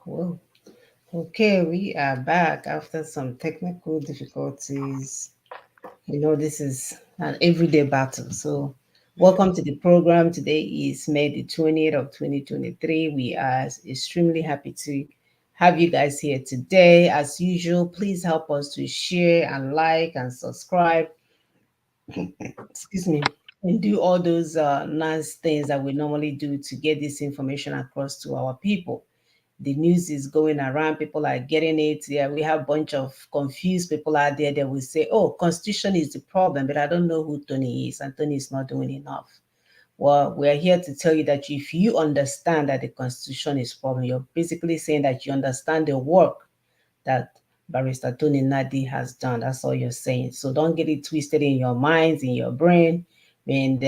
Well, okay, we are back after some technical difficulties. This is an everyday battle. So, welcome to the program. Today is May the 20th of 2023. We are extremely happy to have you guys here today. As usual, please help us to share and like and subscribe. Excuse me. And do all those nice things that we normally do to get this information across to our people. The news is going around, people are getting it. Yeah, we have a bunch of confused people out there that will say, oh, constitution is the problem, but I don't know who Tony is, and Tony is not doing enough. Well, we're here to tell you that if you understand that the constitution is problem, you're basically saying that you understand the work that Barrister Tony Nadi has done. That's all you're saying. So don't get it twisted in your minds, in your brain, and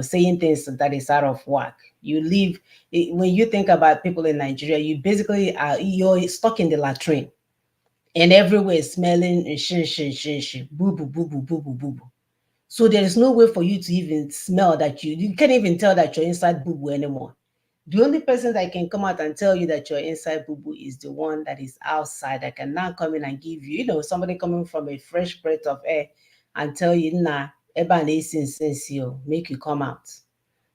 saying things that is out of whack. You live when you think about people in Nigeria, you basically are you're stuck in the latrine, and everywhere is smelling and shin, boo boo boo boo boo boo boo boo. So there is no way for you to even smell that you can't even tell that you're inside boo boo anymore. The only person that can come out and tell you that you're inside boo boo is the one that is outside that can now come in and give you, somebody coming from a fresh breath of air and tell you, nah, eba na esi nsensi o, make you come out.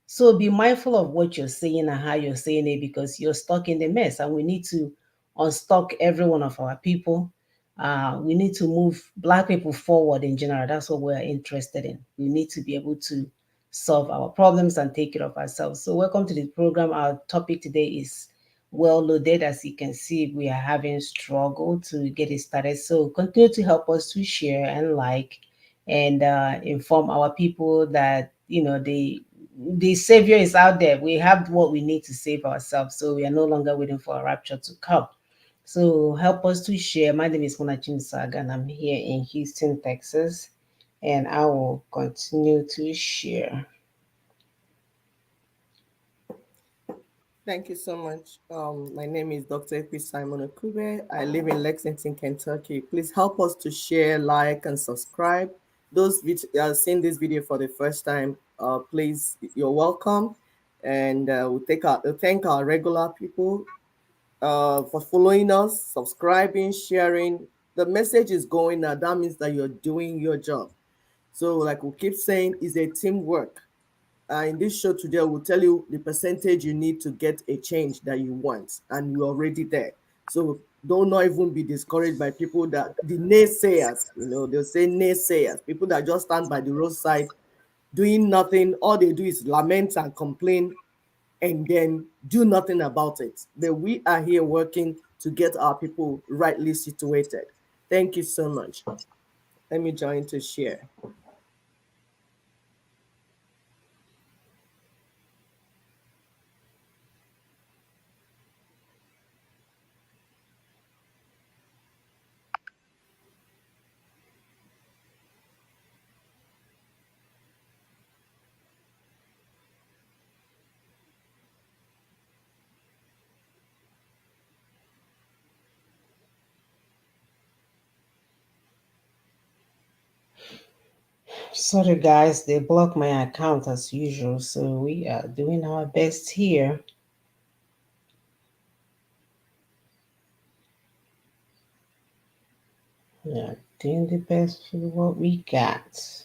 So be mindful of what you're saying and how you're saying it because you're stuck in the mess, and we need to unstuck every one of our people. We need to move Black people forward in general. That's what we're interested in. We need to be able to solve our problems and take care of ourselves. So, welcome to the program. Our topic today is well loaded. As you can see, we are having struggle to get it started. So, continue to help us to share and like and inform our people that the savior is out there. We have what we need to save ourselves, so we are no longer waiting for a rapture to come. So help us to share. My name is Monachim Saga, and I'm here in Houston, Texas, and I will continue to share. Thank you so much. My name is Dr. Chris Simon Okube. I live in Lexington, Kentucky. Please help us to share, like, and subscribe. Those seeing this video for the first time, please, you're welcome. And we'll thank our regular people for following us, subscribing, sharing. The message is going out. That means that you're doing your job. So, like we keep saying, it's a teamwork. In this show today, I will tell you the percentage you need to get a change that you want, and you're already there. So don't not even be discouraged by people that the naysayers, they'll say naysayers, people that just stand by the roadside doing nothing. All they do is lament and complain and then do nothing about it. But we are here working to get our people rightly situated. Thank you so much. Let me join to share. Sorry, guys, they blocked my account as usual, so we are doing our best here. Yeah, doing the best for what we got.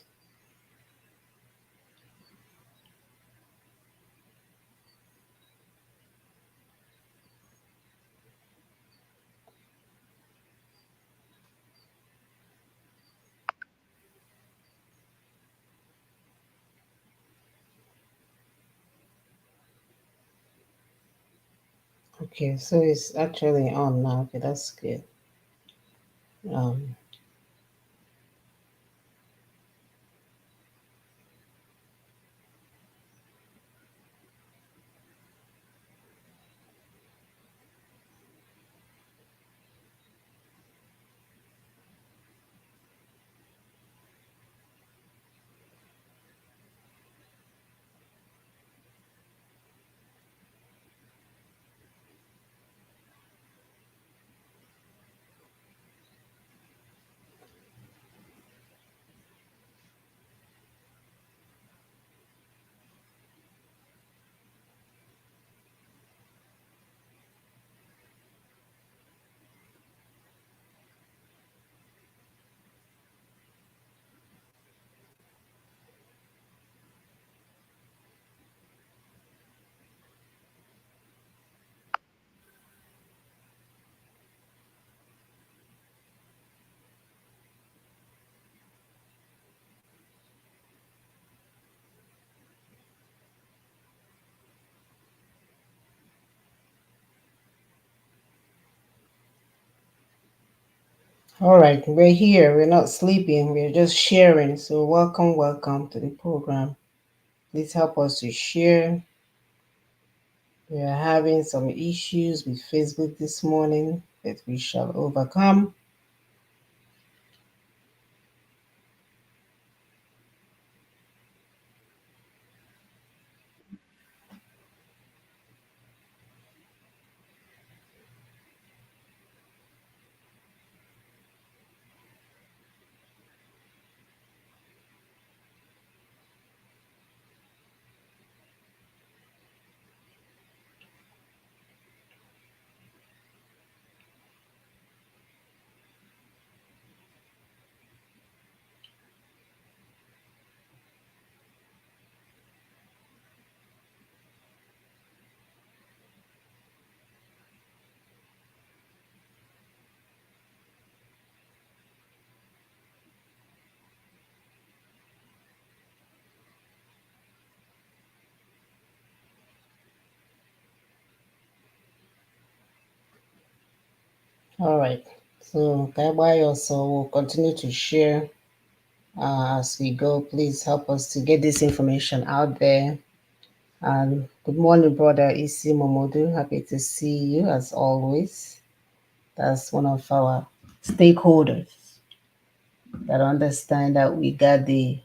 Okay, so it's actually on now. Okay, that's good. Um, All right, we're here. We're not sleeping. We're just sharing. So, welcome, welcome to the program. Please help us to share. We are having some issues with Facebook this morning that we shall overcome. All right. So, Kaibai also will continue to share as we go. Please help us to get this information out there. And good morning, brother Isi Momodu. Happy to see you as always. That's one of our stakeholders that understand that we got the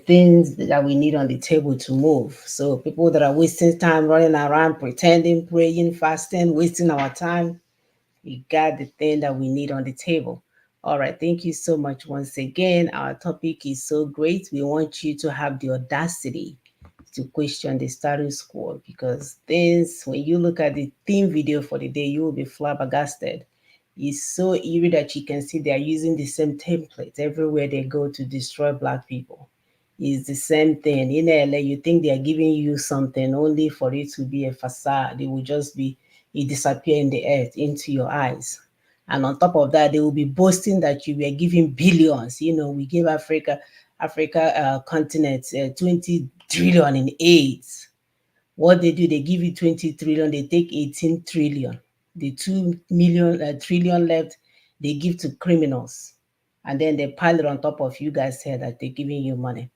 things that we need on the table to move. So people that are wasting time running around pretending, praying, fasting, wasting our time, we got the thing that we need on the table. All right, thank you so much once again. Our topic is so great. We want you to have the audacity to question the status quo because things, when you look at the theme video for the day, you will be flabbergasted. It's so eerie that you can see they are using the same template everywhere they go to destroy black people. It's the same thing. In LA, you think they are giving you something only for it to be a facade. It will just be, it disappear in the earth into your eyes. And on top of that, they will be boasting that you were giving billions. You know, we gave Africa continent 20 trillion in AIDS. What they do, they give you 20 trillion, they take 18 trillion. The 2 million trillion left, they give to criminals. And then they pile it on top of you guys' head that they're giving you money.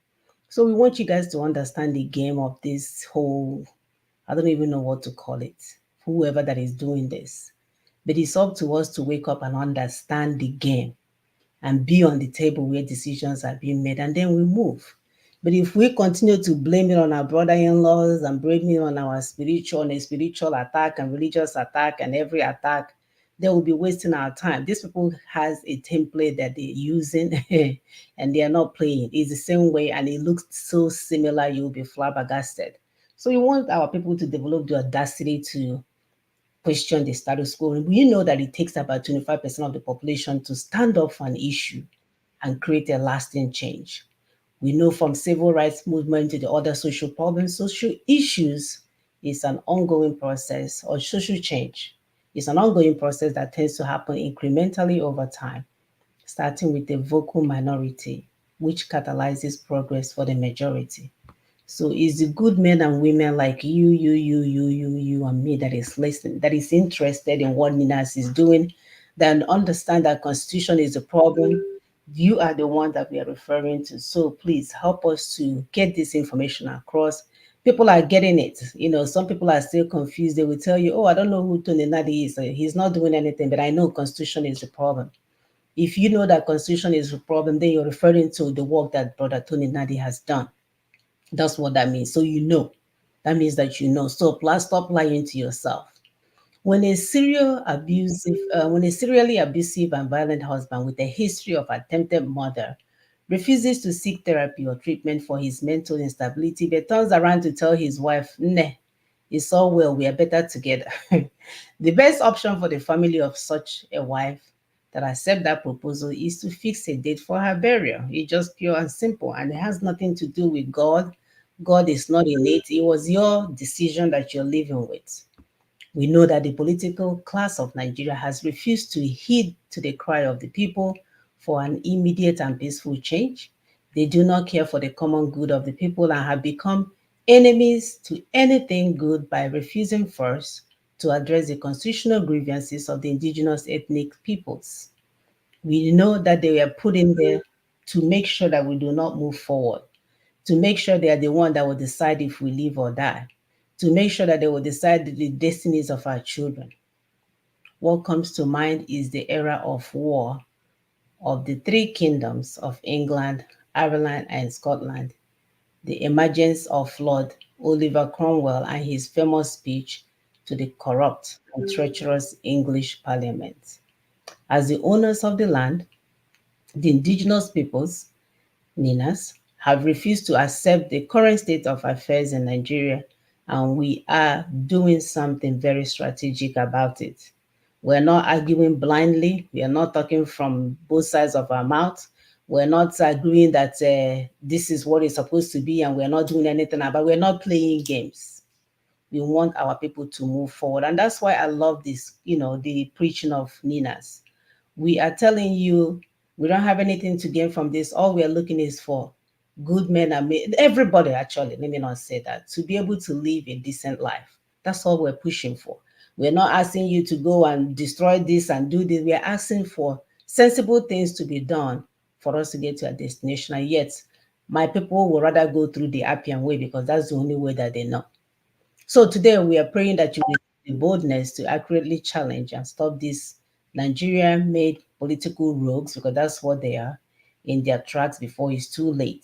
So we want you guys to understand the game of this whole, I don't even know what to call it, whoever that is doing this. But it's up to us to wake up and understand the game and be on the table where decisions are being made, and then we move. But if we continue to blame it on our brother-in-laws and blame it on our spiritual, on a spiritual attack and religious attack and every attack, they will be wasting our time. These people has a template that they're using and they are not playing. It's the same way and it looks so similar, you'll be flabbergasted. So we want our people to develop the audacity to question the status quo. We know that it takes about 25% of the population to stand up for an issue and create a lasting change. We know from civil rights movement to the other social problems, social issues is an ongoing process, or social change is an ongoing process that tends to happen incrementally over time, starting with the vocal minority, which catalyzes progress for the majority. So it's the good men and women like you, and me that is listening, that is interested in what Ninas is doing, that understand that constitution is a problem. You are the one that we are referring to. So please help us to get this information across. People are getting it. You know, some people are still confused. They will tell you, "Oh, I don't know who Tony Nadi is. He's not doing anything, but I know constitution is the problem." If you know that constitution is the problem, then you're referring to the work that Brother Tony Nadi has done. That's what that means. So you know. That means that you know. So plus stop lying to yourself. When a serially abusive and violent husband with a history of attempted murder refuses to seek therapy or treatment for his mental instability, but turns around to tell his wife, "Nah, it's all well, we are better together." The best option for the family of such a wife that accept that proposal is to fix a date for her burial. It's just pure and simple, and it has nothing to do with God. God is not innate. It was your decision that you're living with. We know that the political class of Nigeria has refused to heed to the cry of the people for an immediate and peaceful change. They do not care for the common good of the people and have become enemies to anything good by refusing first to address the constitutional grievances of the indigenous ethnic peoples. We know that they were put in there to make sure that we do not move forward, to make sure they are the one that will decide if we live or die, to make sure that they will decide the destinies of our children. What comes to mind is the era of war of the three kingdoms of England, Ireland, and Scotland, the emergence of Lord Oliver Cromwell and his famous speech to the corrupt and treacherous English Parliament. As the owners of the land, the indigenous peoples, Ninas, have refused to accept the current state of affairs in Nigeria, and we are doing something very strategic about it. We're not arguing blindly. We are not talking from both sides of our mouth. We're not agreeing that this is what it's supposed to be and we're not doing anything about it. We're not playing games. We want our people to move forward. And that's why I love this, the preaching of Ninas. We are telling you we don't have anything to gain from this. All we are looking is for good men and everybody, actually, let me not say that, to be able to live a decent life. That's all we're pushing for. We're not asking you to go and destroy this and do this. We are asking for sensible things to be done for us to get to a destination. And yet, my people will rather go through the Appian way because that's the only way that they know. So today we are praying that you will have the boldness to accurately challenge and stop these Nigerian made political rogues, because that's what they are, in their tracks before it's too late.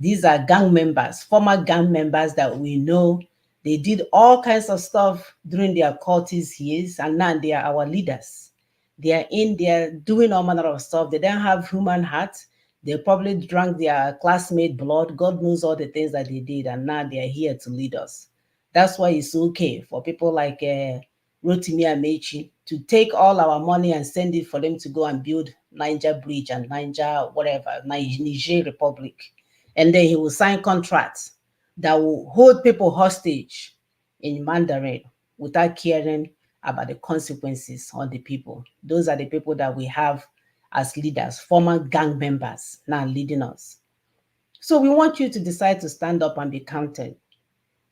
These are gang members, former gang members that we know. They did all kinds of stuff during their cultist years, and now they are our leaders. They are in there doing all manner of stuff. They don't have human heart. They probably drank their classmate blood. God knows all the things that they did, and now they are here to lead us. That's why it's okay for people like Rotimi Amechi to take all our money and send it for them to go and build Niger Bridge and Niger whatever, Niger Republic. And then he will sign contracts that will hold people hostage in Mandarin without caring about the consequences on the people. Those are the people that we have as leaders, former gang members now leading us. So we want you to decide to stand up and be counted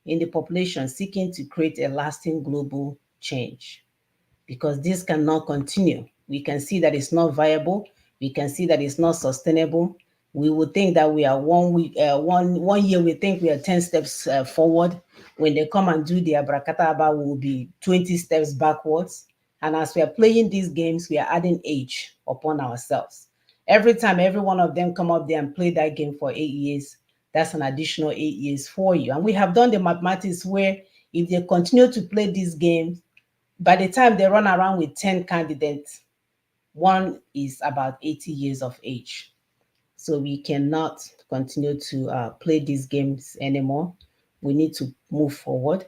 in the population seeking to create a lasting global change, because this cannot continue. We can see that it's not viable. We can see that it's not sustainable. We would think that we are 1 week, 1 year, we think we are 10 steps forward. When they come and do the abracadabra, we will be 20 steps backwards. And as we are playing these games, we are adding age upon ourselves. Every time every one of them come up there and play that game for 8 years, that's an additional 8 years for you. And we have done the mathematics where if they continue to play these games, by the time they run around with 10 candidates, one is about 80 years of age. So we cannot continue to play these games anymore. We need to move forward.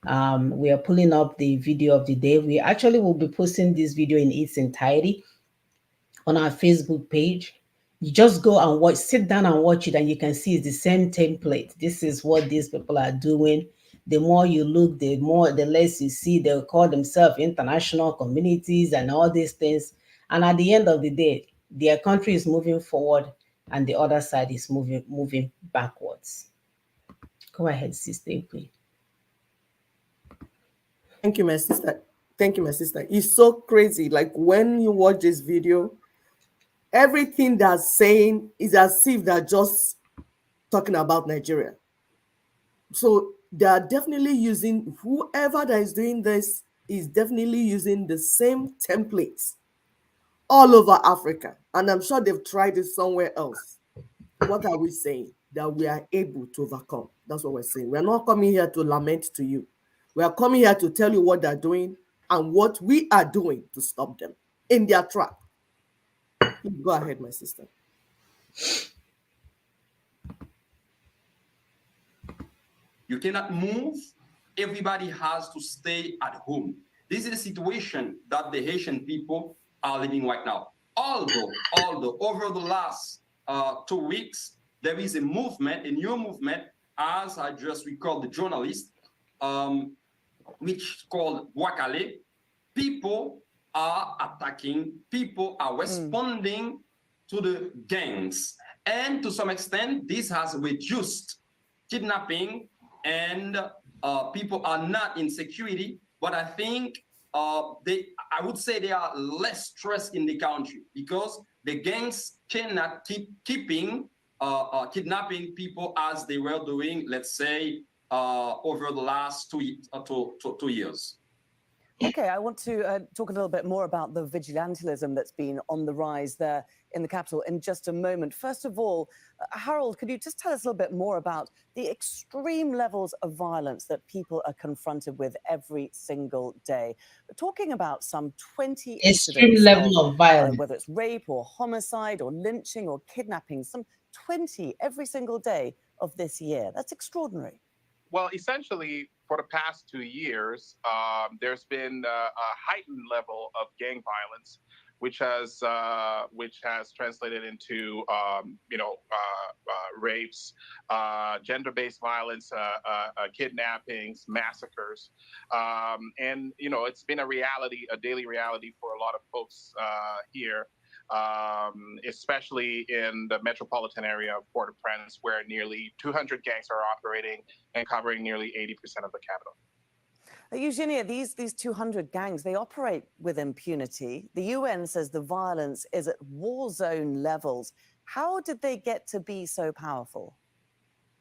We are pulling up the video of the day. We actually will be posting this video in its entirety on our Facebook page. You just go and watch, sit down and watch it, and you can see it's the same template. This is what these people are doing. The more you look, the less you see. They'll call themselves international communities and all these things. And at the end of the day, their country is moving forward and the other side is moving backwards. Go ahead, sister, please. Thank you, my sister. Thank you, my sister. It's so crazy. Like when you watch this video, everything they're saying is as if they're just talking about Nigeria. So they are definitely using, whoever that is doing this is definitely using the same templates all over Africa. And I'm sure they've tried it somewhere else. What are we saying? That we are able to overcome. That's what we're saying. We're not coming here to lament to you. We are coming here to tell you what they're doing and what we are doing to stop them in their trap. Please go ahead, my sister. You cannot move. Everybody has to stay at home. This is the situation that the Haitian people are living right now. Although over the last 2 weeks, there is a movement, a new movement, as I just recalled the journalist, which called Wakale. People are attacking, people are responding to the gangs. And to some extent, this has reduced kidnapping and people are not in security. But I think I would say they are less stressed in the country because the gangs cannot keeping kidnapping people as they were doing, let's say, over the last 2 years. Okay, I want to talk a little bit more about the vigilantism that's been on the rise there in the capital in just a moment. First of all, Harold, could you just tell us a little bit more about the extreme levels of violence that people are confronted with every single day? We're talking about some 20 Extreme incidents level of violence. whether it's rape or homicide or lynching or kidnapping, some 20 every single day of this year. That's extraordinary. Well, essentially, for the past 2 years, there's been a heightened level of gang violence, which has translated into rapes, gender-based violence, kidnappings, massacres, and it's been a reality, a daily reality for a lot of folks here. Especially in the metropolitan area of Port-au-Prince, where nearly 200 gangs are operating and covering nearly 80% of the capital. Eugenia, these 200 gangs, they operate with impunity. The UN says the violence is at war zone levels. How did they get to be so powerful?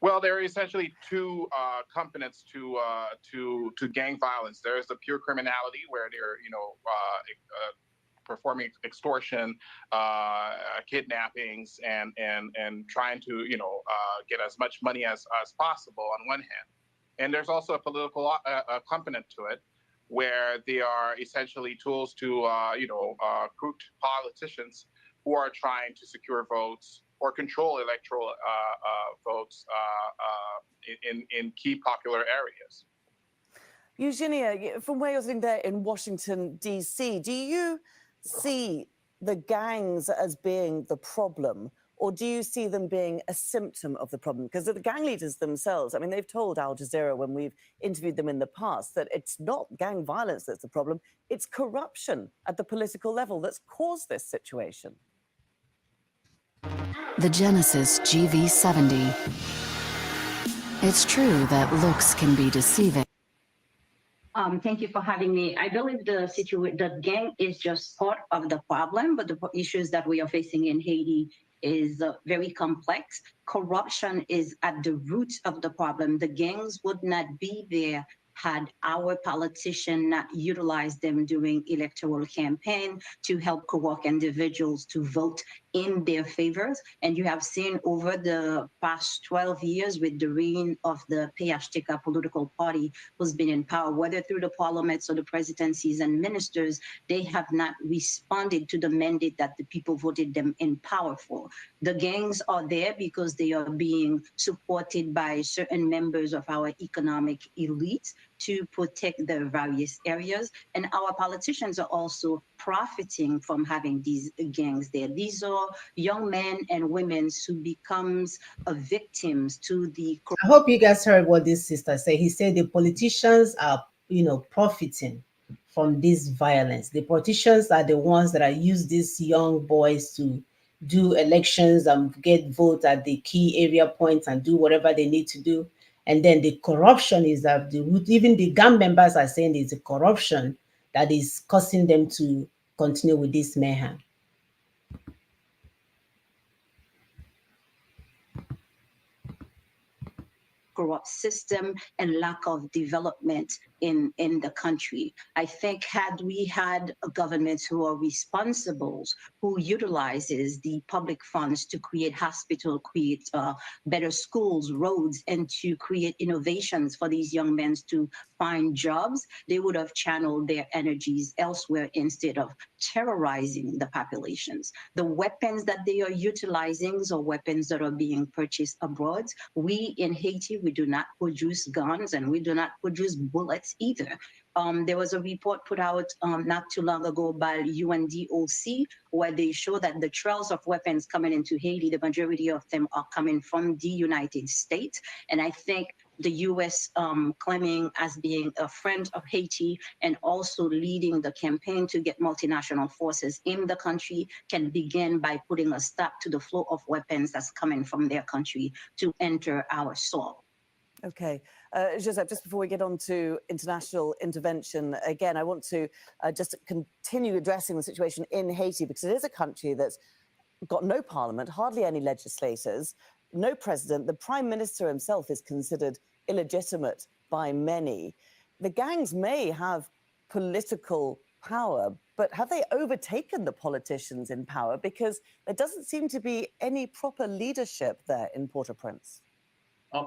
Well, there are essentially two components to gang violence. There is the pure criminality, where they're performing extortion, kidnappings, and trying to get as much money as possible on one hand. And there's also a political component to it, where they are essentially tools to crooked politicians who are trying to secure votes or control electoral votes in key popular areas. Eugenia, from where you're sitting there in Washington, D.C., do you see the gangs as being the problem, or do you see them being a symptom of the problem? Because the gang leaders themselves, I mean, they've told Al Jazeera when we've interviewed them in the past that it's not gang violence that's the problem, it's corruption at the political level that's caused this situation. The Genesis GV70. It's true that looks can be deceiving. Thank you for having me. I believe the gang is just part of the problem, but the issues that we are facing in Haiti is very complex. Corruption is at the root of the problem. The gangs would not be there had our politician not utilized them during electoral campaign to help corrupt individuals to vote in their favors. And you have seen over the past 12 years with the reign of the PHTK political party who's been in power, whether through the parliaments or the presidencies and ministers, they have not responded to the mandate that the people voted them in power for. The gangs are there because they are being supported by certain members of our economic elite to protect their various areas. And our politicians are also profiting from having these gangs there. These are young men and women who becomes victims to the... I hope you guys heard what this sister said. He said the politicians are, profiting from this violence. The politicians are the ones that are use these young boys to do elections and get votes at the key area points and do whatever they need to do. And then the corruption is at the root. Even the gang members are saying it's the corruption that is causing them to continue with this mayhem. corrupt system and lack of development in the country. I think had we had governments who are responsible, who utilizes the public funds to create hospitals, create better schools, roads, and to create innovations for these young men to find jobs, they would have channeled their energies elsewhere instead of terrorizing the populations. The weapons that they are utilizing are weapons that are being purchased abroad. We in Haiti, we do not produce guns and we do not produce bullets either. There was a report put out not too long ago by UNDOC where they show that the trails of weapons coming into Haiti, the majority of them are coming from the United States. And I think the U.S. Claiming as being a friend of Haiti and also leading the campaign to get multinational forces in the country can begin by putting a stop to the flow of weapons that's coming from their country to enter our soil. Okay. Joseph, just before we get on to international intervention, again, I want to just continue addressing the situation in Haiti, because it is a country that's got no parliament, hardly any legislators, no president. The prime minister himself is considered illegitimate by many. The gangs may have political power, but have they overtaken the politicians in power? Because there doesn't seem to be any proper leadership there in Port-au-Prince.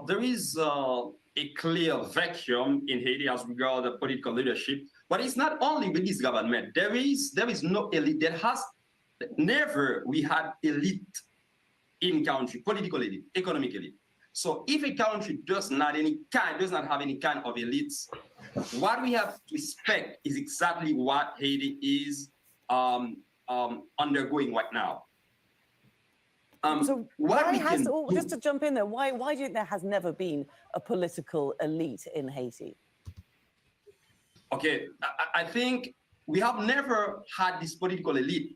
There is a clear vacuum in Haiti as regards the political leadership, but it's not only with this government. There is no elite. There has never we had elite in country, political elite, economic elite. So if a country does not have any kind of elites, what we have to expect is exactly what Haiti is undergoing right now. So why has, just to jump in there, why do you think there has never been a political elite in Haiti? Okay, I think we have never had this political elite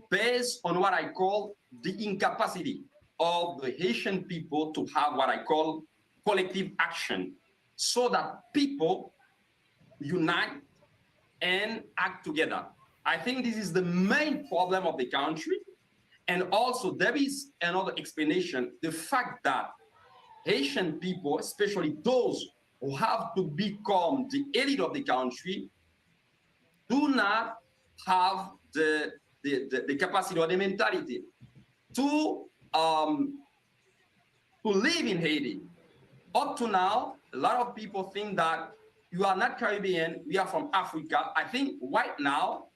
based on what I call the incapacity of the Haitian people to have what I call collective action, so that people unite and act together. I think this is the main problem of the country. And also there is another explanation, the fact that Haitian people, especially those who have to become the elite of the country, do not have the capacity or the mentality to live in Haiti. Up to now, a lot of people think that you are not Caribbean, we are from Africa. I think right now,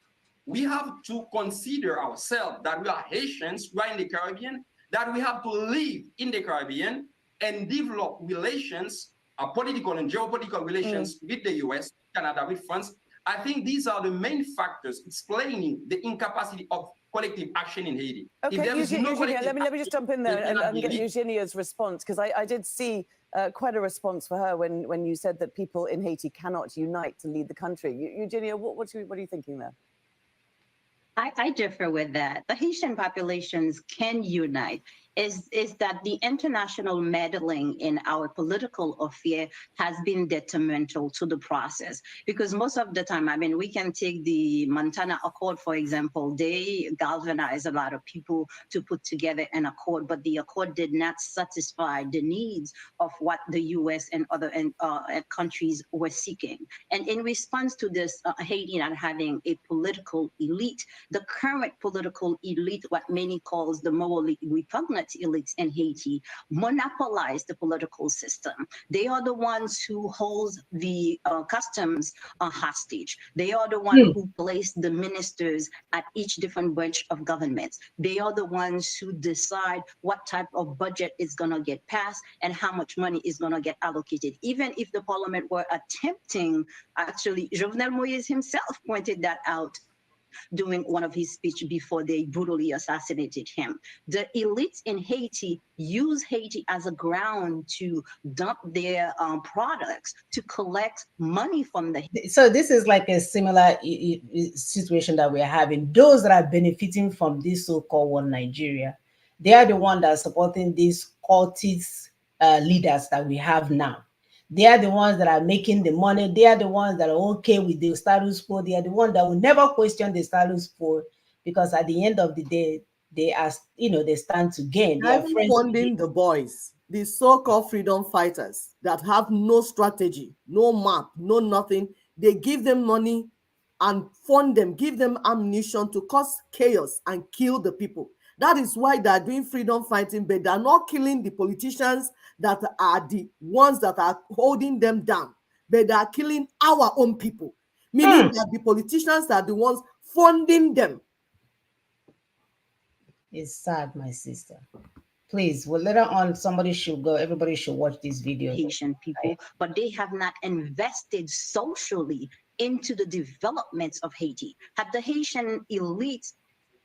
we have to consider ourselves that we are Haitians, we are in the Caribbean, that we have to live in the Caribbean and develop relations, political and geopolitical relations with the US, Canada, with France. I think these are the main factors explaining the incapacity of collective action in Haiti. Okay, Eugenia, let me just jump in there and get Eugenia's response, because I did see quite a response for her when you said that people in Haiti cannot unite to lead the country. Eugenia, what are you thinking there? I differ with that. The Haitian populations can unite. Is that the international meddling in our political affair has been detrimental to the process? Because most of the time, I mean, we can take the Montana Accord, for example. They galvanized a lot of people to put together an accord, but the accord did not satisfy the needs of what the U.S. and other countries were seeking. And in response to this, Haiti not having a political elite, the current political elite, what many calls the morally repugnant elites in Haiti, monopolize the political system. They are the ones who hold the customs hostage. They are the ones who place the ministers at each different branch of government. They are the ones who decide what type of budget is going to get passed and how much money is going to get allocated. Even if the parliament were attempting, actually, Jovenel Moïse himself pointed that out during one of his speech before they brutally assassinated him. The elites in Haiti use Haiti as a ground to dump their products, to collect money from the... So this is like a similar situation that we're having. Those that are benefiting from this so-called one Nigeria, they are the ones that are supporting these cultist leaders that we have now. They are the ones that are making the money. They are the ones that are okay with the status quo. They are the ones that will never question the status quo, because at the end of the day, they are, they stand to gain. They are funding the boys, the so-called freedom fighters that have no strategy, no map, no nothing. They give them money and fund them, give them ammunition to cause chaos and kill the people. That is why they are doing freedom fighting, but they are not killing the politicians that are the ones that are holding them down, but they are killing our own people, meaning that the politicians are the ones funding them. It's sad, my sister. Please, well, later on, somebody should go, everybody should watch this video. Haitian people, but they have not invested socially into the development of Haiti. Had the Haitian elite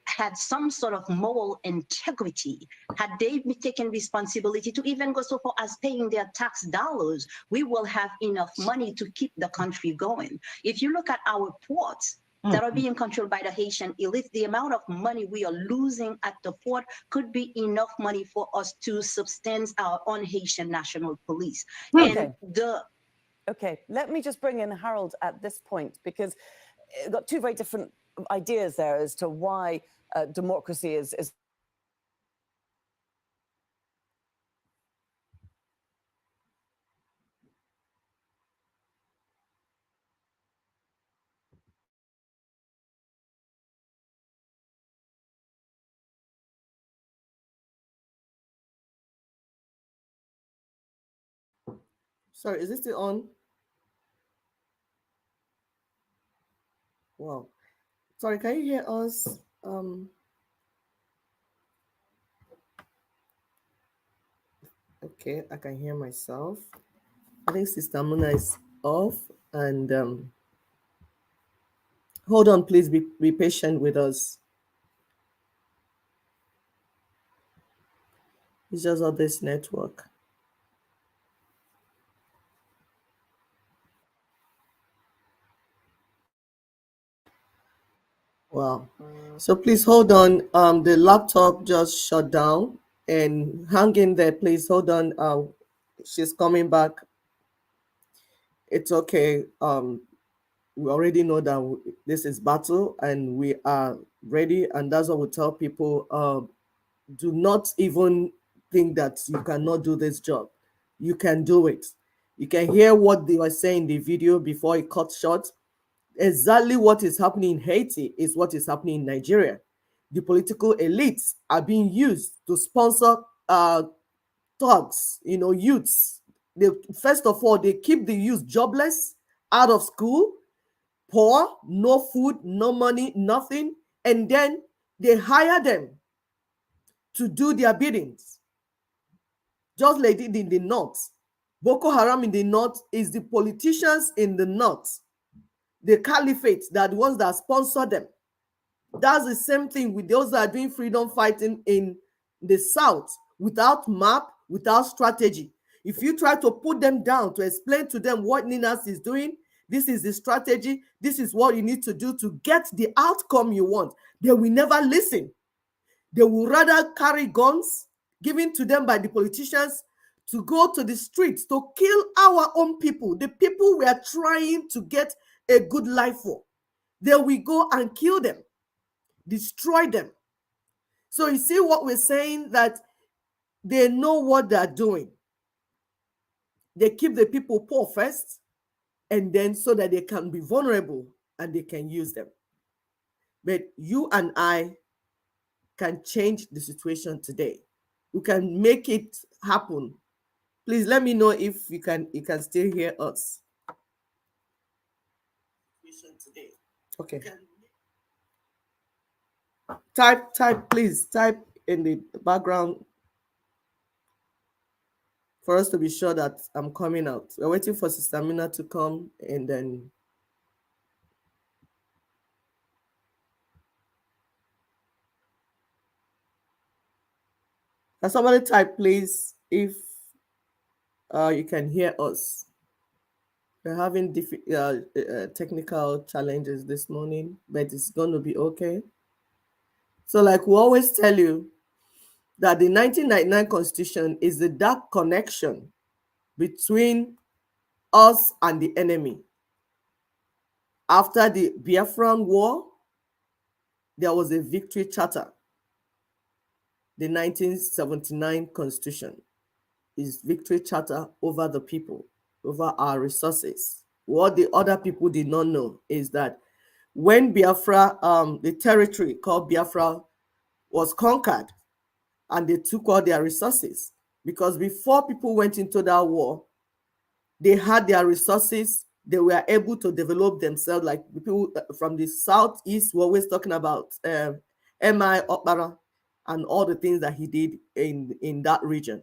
had some sort of moral integrity, had they taken responsibility to even go so far as paying their tax dollars, we will have enough money to keep the country going. If you look at our ports, that are being controlled by the Haitian elite. The amount of money we are losing at the port could be enough money for us to substance our own Haitian National Police. Okay. And the Okay, let me just bring in Harold at this point, because I've got two very different ideas there as to why democracy is Sorry, is this still on? Wow. Sorry, can you hear us? Okay, I can hear myself. I think Sister Muna is off. And hold on, please be patient with us. It's just on this network. Wow. So please hold on. The laptop just shut down, and hang in there, please. Hold on. She's coming back. It's okay. We already know that this is battle, and we are ready. And that's what we tell people. Do not even think that you cannot do this job. You can do it. You can hear what they were saying in the video before it cut short. Exactly what is happening in Haiti is what is happening in Nigeria. The political elites are being used to sponsor thugs, youths. They, first of all, they keep the youth jobless, out of school, poor, no food, no money, nothing, and then they hire them to do their biddings. Just like it in the north. Boko Haram in the north is the politicians in the north, the caliphate, that the ones that sponsor them. That's the same thing with those that are doing freedom fighting in the south, without map, without strategy. If you try to put them down to explain to them what Ninas is doing, this is the strategy, this is what you need to do to get the outcome you want, they will never listen. They will rather carry guns given to them by the politicians to go to the streets to kill our own people, the people we are trying to get a good life for. They will go and kill them, destroy them. So you see what we're saying, that they know what they're doing. They keep the people poor first, and then so that they can be vulnerable and they can use them. But you and I can change the situation today. We can make it happen. Please let me know if you can still hear us. Okay. Type, please type in the background for us to be sure that I'm coming out. We're waiting for Sister Mina to come, and then can somebody type, please, if you can hear us. We're having technical challenges this morning, but it's going to be okay. So like we always tell you, that the 1999 Constitution is the dark connection between us and the enemy. After the Biafran War, there was a victory charter. The 1979 Constitution is victory charter over the people, over our resources. What the other people did not know is that when Biafra, the territory called Biafra was conquered, and they took all their resources, because before people went into that war, they had their resources, they were able to develop themselves. Like people from the southeast were always talking about M.I. Okpara and all the things that he did in that region.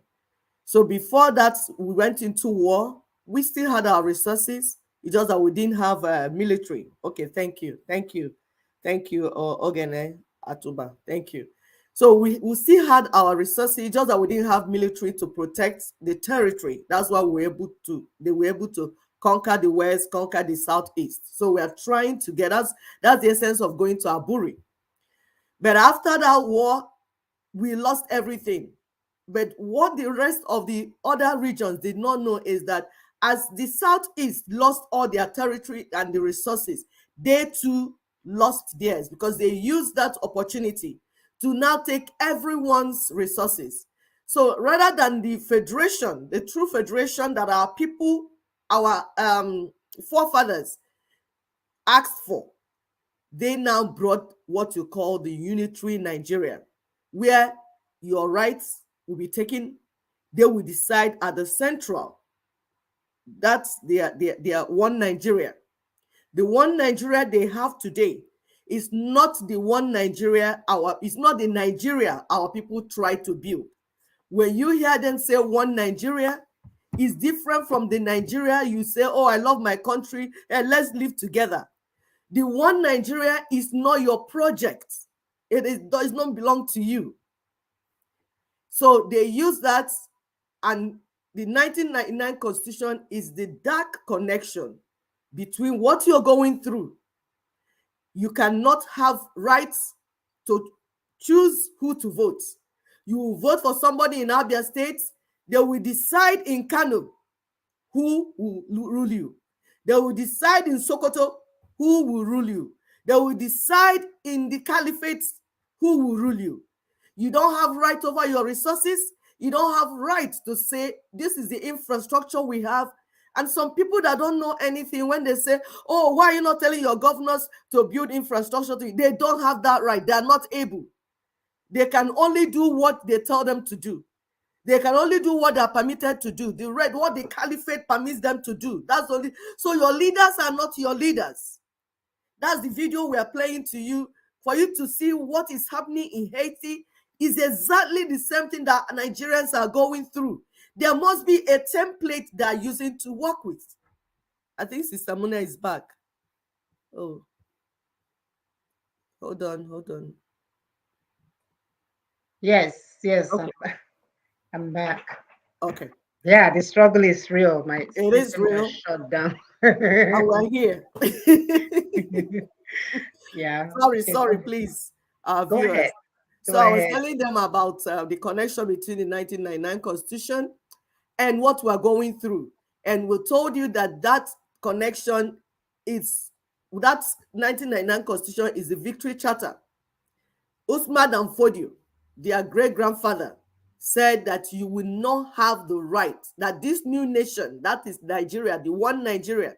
So before that, we went into war, we still had our resources. It's just that we didn't have a military. Okay, thank you, Ogene Atuba, thank you. So we still had our resources, just that we didn't have military to protect the territory. That's why they were able to conquer the West, conquer the Southeast. So we are trying to get us. That's the essence of going to Aburi. But after that war, we lost everything. But what the rest of the other regions did not know is that as the Southeast lost all their territory and the resources, they too lost theirs, because they used that opportunity to now take everyone's resources. So rather than the federation, the true federation that our people, our forefathers asked for, they now brought what you call the unitary Nigeria, where your rights will be taken. They will decide at the central. That's their one Nigeria. The one Nigeria they have today is not the one Nigeria it's not the Nigeria our people try to build. When you hear them say one Nigeria, is different from the Nigeria you say, oh, I love my country and let's live together. The one Nigeria is not your project. It does not belong to you. So they use that, and the 1999 Constitution is the dark connection between what you're going through. You cannot have rights to choose who to vote. You will vote for somebody in Abia State, they will decide in Kano who will rule you. They will decide in Sokoto who will rule you. They will decide in the caliphate who will rule you. You don't have right over your resources. You don't have right to say, this is the infrastructure we have. And some people that don't know anything, when they say, oh, why are you not telling your governors to build infrastructure? They don't have that right. They are not able. They can only do what they tell them to do. They can only do what they are permitted to do. What the caliphate permits them to do. That's only. So your leaders are not your leaders. That's the video we are playing to you for you to see what is happening in Haiti is exactly the same thing that Nigerians are going through. There must be a template they are using to work with. I think Sister Muna is back. Oh, hold on. Yes, Okay. I'm back. Okay. Yeah, the struggle is real. My It is system was real. shut down. And we're here. Yeah. Okay, Sorry, please, go viewers. ahead. Go So I was ahead. telling them about the connection between the 1999 Constitution and what we're going through. And we told you that that connection is, that 1999 Constitution is the Victory Charter. Usman and Fodio, their great-grandfather, said that you will not have the right, that this new nation, that is Nigeria, the one Nigeria,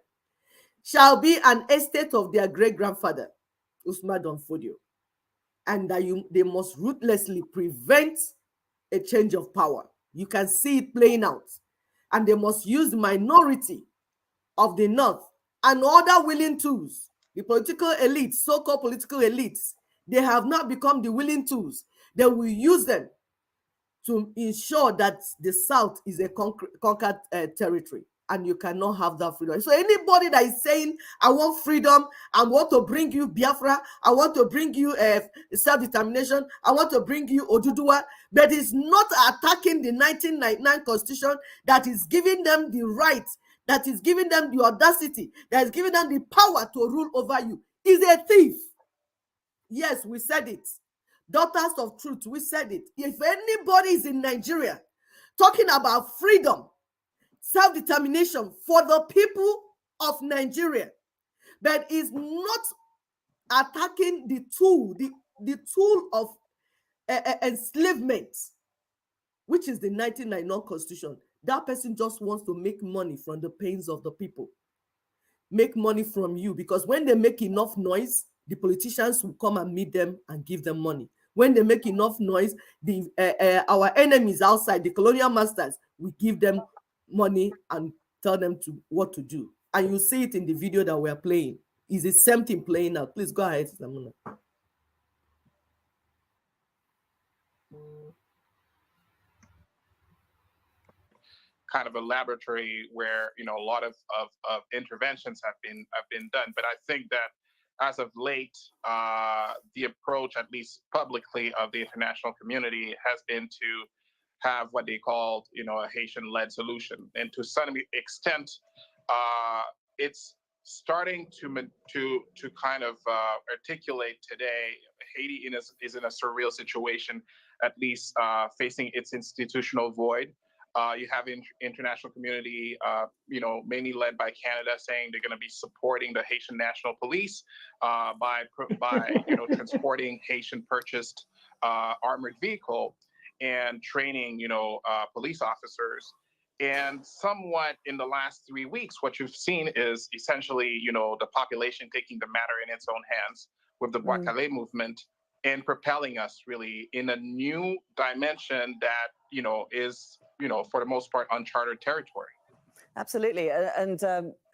shall be an estate of their great-grandfather, Usman and Fodio, and that they must ruthlessly prevent a change of power. You can see it playing out. And they must use the minority of the North and other willing tools. The political elites, so-called political elites, they have not become the willing tools. They will use them to ensure that the South is a conquered territory, and you cannot have that freedom. So anybody that is saying, I want freedom, I want to bring you Biafra, I want to bring you self-determination, I want to bring you Oduduwa, but is not attacking the 1999 Constitution that is giving them the right, that is giving them the audacity, that is giving them the power to rule over you, is a thief. Yes, we said it. Daughters of Truth, we said it. If anybody is in Nigeria talking about freedom, self-determination for the people of Nigeria, but is not attacking the tool, the tool of enslavement, which is the 1999 Constitution, that person just wants to make money from the pains of the people. Make money from you, because when they make enough noise, the politicians will come and meet them and give them money. When they make enough noise, our enemies outside, the colonial masters, will give them money and tell them what to do. And you see it in the video that we're playing. Is the same thing playing out? Please go ahead, Samuna. Kind of a laboratory where a lot of interventions have been done. But I think that as of late, the approach, at least publicly, of the international community has been to have what they called a Haitian-led solution, and to some extent, it's starting to kind of articulate today. Haiti is in a surreal situation, at least facing its institutional void. You have international community, mainly led by Canada, saying they're going to be supporting the Haitian National Police by transporting Haitian purchased armored vehicle and training, police officers. And somewhat in the last 3 weeks, what you've seen is essentially, the population taking the matter in its own hands with the Bois-Calais movement and propelling us really in a new dimension that, is, for the most part, uncharted territory. Absolutely. And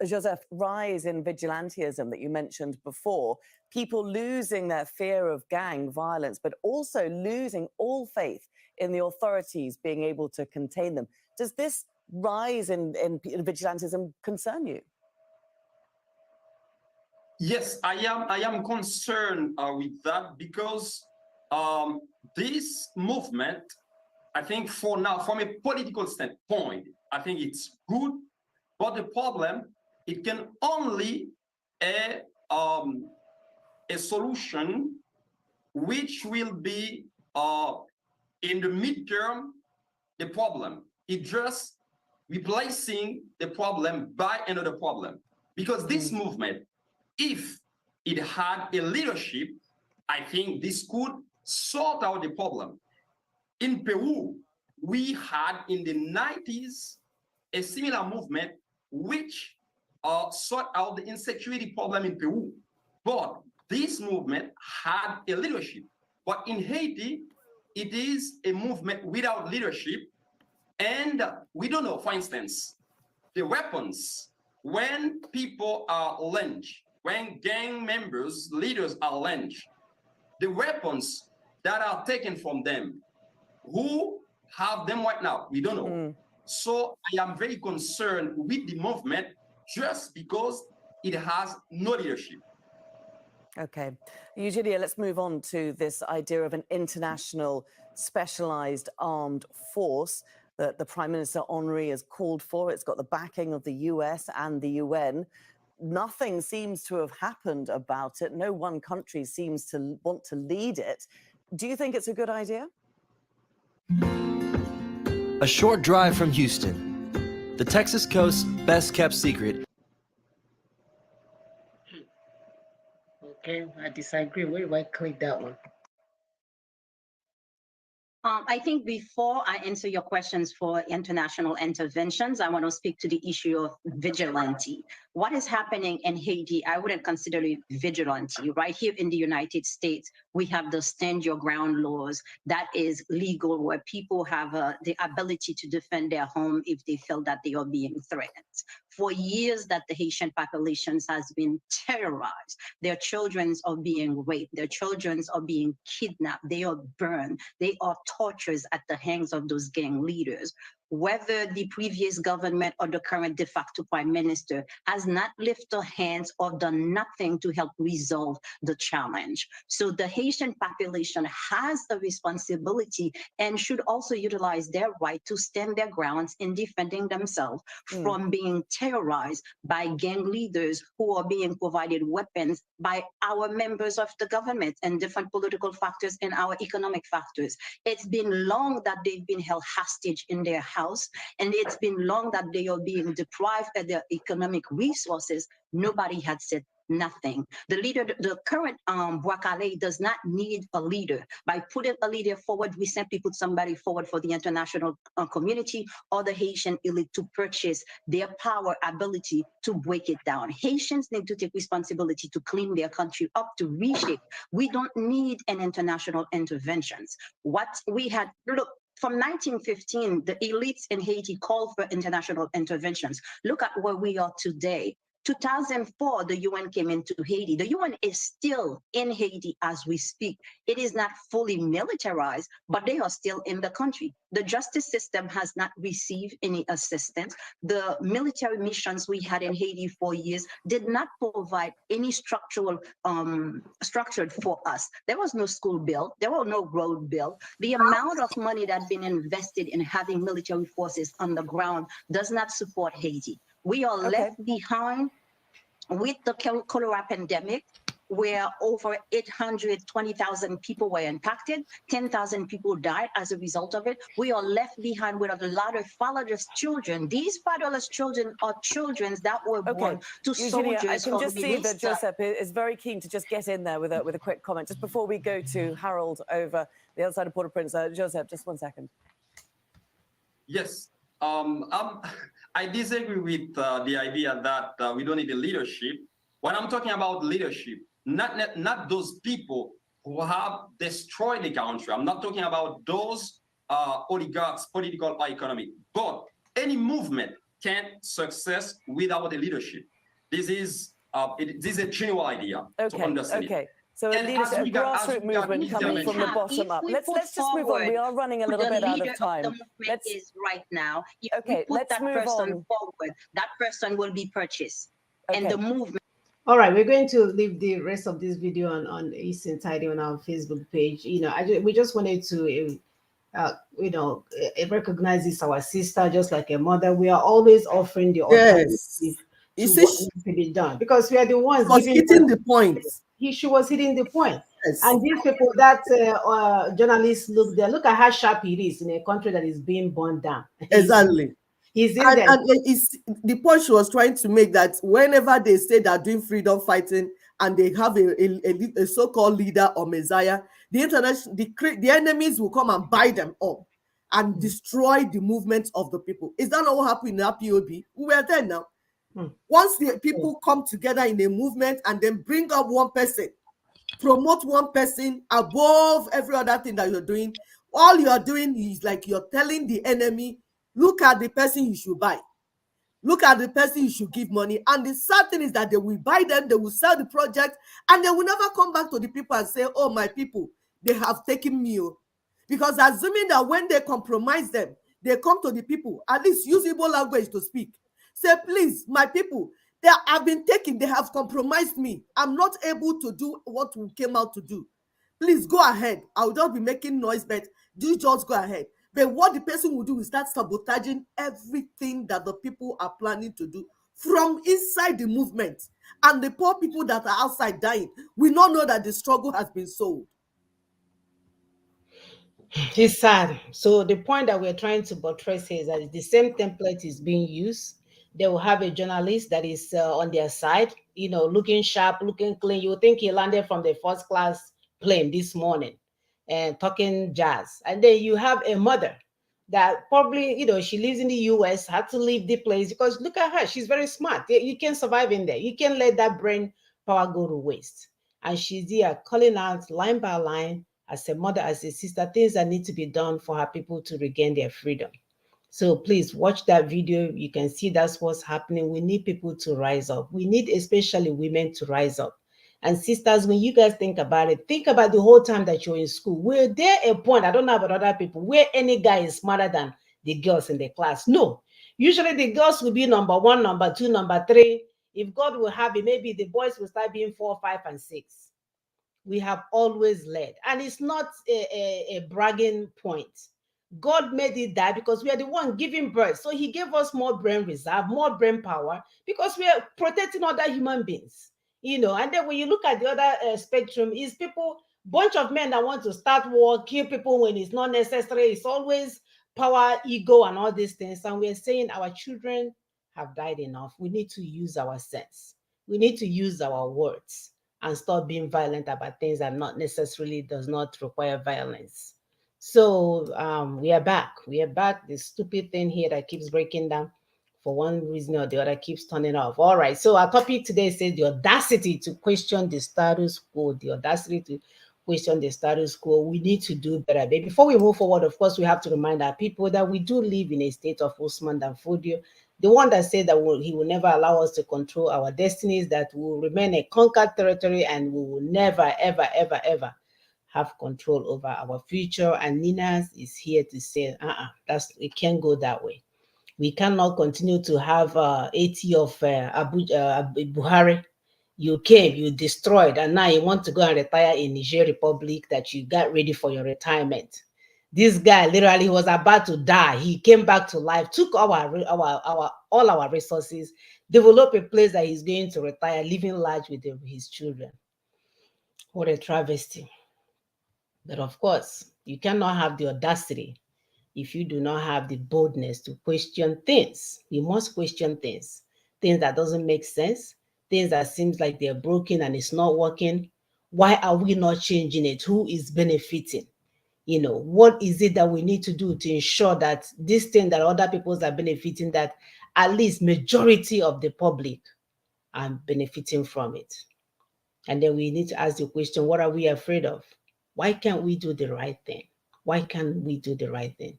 Joseph, rise in vigilantism that you mentioned before, people losing their fear of gang violence, but also losing all faith in the authorities being able to contain them. Does this rise in vigilantism concern you? Yes, I am concerned with that because this movement, I think for now, from a political standpoint, I think it's good. But the problem, it can only a solution which will be in the midterm the problem. It just replacing the problem by another problem. Because this movement, if it had a leadership, I think this could sort out the problem. In Peru, we had in the 90s a similar movement which sort out the insecurity problem in Peru. But this movement had a leadership. But in Haiti, it is a movement without leadership. And we don't know, for instance, the weapons, when people are lynched, when gang members, leaders are lynched, the weapons that are taken from them, who have them right now? We don't know. So I am very concerned with the movement just because it has no leadership. Okay. Eugenia, let's move on to this idea of an international specialized armed force that the Prime Minister Henri has called for. It's got the backing of the US and the UN. Nothing seems to have happened about it. No one country seems to want to lead it. Do you think it's a good idea? A short drive from Houston, the Texas coast's best-kept secret. Okay, I disagree. Where do I click that one? I think before I answer your questions for international interventions, I want to speak to the issue of vigilante. What is happening in Haiti, I wouldn't consider it vigilante. Right here in the United States, we have the stand your ground laws that is legal, where people have the ability to defend their home if they feel that they are being threatened. For years that the Haitian populations has been terrorized. Their children are being raped. Their children are being kidnapped. They are burned. They are tortured at the hands of those gang leaders. Whether the previous government or the current de facto prime minister has not lifted their hands or done nothing to help resolve the challenge. So the Haitian population has a responsibility and should also utilize their right to stand their grounds in defending themselves from being terrorized by gang leaders who are being provided weapons by our members of the government and different political factors and our economic factors. It's been long that they've been held hostage in their house, and it's been long that they are being deprived of their economic resources. Nobody had said nothing. The current Bois-Calais does not need a leader. By putting a leader forward, we simply put somebody forward for the international community or the Haitian elite to purchase their power ability to break it down. Haitians need to take responsibility to clean their country up, to reshape. We don't need an international interventions. What we had, look, from 1915, the elites in Haiti called for international interventions. Look at where we are today. 2004, the UN came into Haiti. The UN is still in Haiti as we speak. It is not fully militarized, but they are still in the country. The justice system has not received any assistance. The military missions we had in Haiti for years did not provide any structured for us. There was no school built. There was no road built. The amount of money that's been invested in having military forces on the ground does not support Haiti. We are Okay. left behind with the cholera pandemic, where over 820,000 people were impacted, 10,000 people died as a result of it. We are left behind with a lot of fatherless children. These fatherless children are children that were Okay, born to Eugenia, I soldiers can or just see that ministers. Joseph is very keen to just get in there with a quick comment just before we go to Harold over the other side of Port-au-Prince. Joseph, just 1 second. Yes. I disagree with the idea that we don't need a leadership. When I'm talking about leadership, not those people who have destroyed the country. I'm not talking about those oligarchs, political economy. But any movement can't success without a leadership. This is this is a general idea to understand it. Okay. So a And leadership, a grassroots movement If coming we from the have, bottom if up. we Let's put just move on. We are running a who little the bit out leader of of the time. movement is right now, if we Okay, put let's that move person on. forward, that person will be purchased. And Okay. the movement. All right, we're going to leave the rest of this video on East and Tidy on our Facebook page. We just wanted to, recognize this our sister, just like a mother. We are always offering the Yes. alternative You to see, what needs to be done because we are the she ones was giving hitting birth. the point. She was hitting the point. Yes. And these people, that journalists, look there, look at how sharp he is in a country that is being burned down. Exactly. He's in there. And it's the point she was trying to make, that whenever they say they're doing freedom fighting and they have a so-called leader or messiah, the enemies will come and buy them up and destroy the movement of the people. Is that not what happened in the POB? We were there now. Once the people come together in a movement and then bring up one person, promote one person above every other thing that you're doing, all you're doing is like you're telling the enemy, look at the person you should buy, look at the person you should give money. And the sad thing is that they will buy them, they will sell the project, and they will never come back to the people and say, oh, my people, they have taken me. Because assuming that when they compromise them, they come to the people, at least use Igbo language to speak, say, please, my people, they have been taken, they have compromised me, I'm not able to do what we came out to do. Please go ahead, I'll just be making noise, but do just go ahead. But what the person will do is start sabotaging everything that the people are planning to do from inside the movement. And the poor people that are outside dying will not know that the struggle has been sold. It's sad. So the point that we're trying to buttress here is that the same template is being used. They will have a journalist that is on their side, looking sharp, looking clean. You would think he landed from the first class plane this morning and talking jazz. And then you have a mother that probably, she lives in the US, had to leave the place because look at her. She's very smart. You can't survive in there. You can't let that brain power go to waste. And she's there calling out line by line as a mother, as a sister, things that need to be done for her people to regain their freedom. So please watch that video. You can see that's what's happening. We need people to rise up. We need especially women to rise up. And sisters, when you guys think about it, think about the whole time that you're in school. Were there a point, I don't know about other people, where any guy is smarter than the girls in the class? No. Usually the girls will be number one, number two, number three. If God will have it, maybe the boys will start being 4, 5, and 6. We have always led. And it's not a bragging point. God made it that because we are the one giving birth. So he gave us more brain reserve, more brain power, because we are protecting other human beings. And then when you look at the other spectrum, is people, bunch of men that want to start war, kill people when it's not necessary. It's always power, ego, and all these things. And we're saying our children have died enough. We need to use our sense. We need to use our words and stop being violent about things that not necessarily does not require violence. So we are back. We are back. The stupid thing here that keeps breaking down for one reason or the other keeps turning off. All right. So our topic today says the audacity to question the status quo. The audacity to question the status quo. We need to do better. But before we move forward, of course, we have to remind our people that we do live in a state of Usman Dan Fodio, the one that said that he will never allow us to control our destinies, that we will remain a conquered territory, and we will never, ever, ever, ever have control over our future. And Ninas is here to say, it can't go that way. We cannot continue to have 80 of Buhari. You came, you destroyed, and now you want to go and retire in Niger Republic that you got ready for your retirement. This guy literally was about to die. He came back to life, took our all our resources, develop a place that he's going to retire, living large with his children. What a travesty. But of course, you cannot have the audacity if you do not have the boldness to question things. You must question things that doesn't make sense, things that seems like they're broken and it's not working. Why are we not changing it? Who is benefiting? What is it that we need to do to ensure that this thing that other peoples are benefiting, that at least majority of the public are benefiting from it? And then we need to ask the question, what are we afraid of? Why can't we do the right thing? Why can't we do the right thing?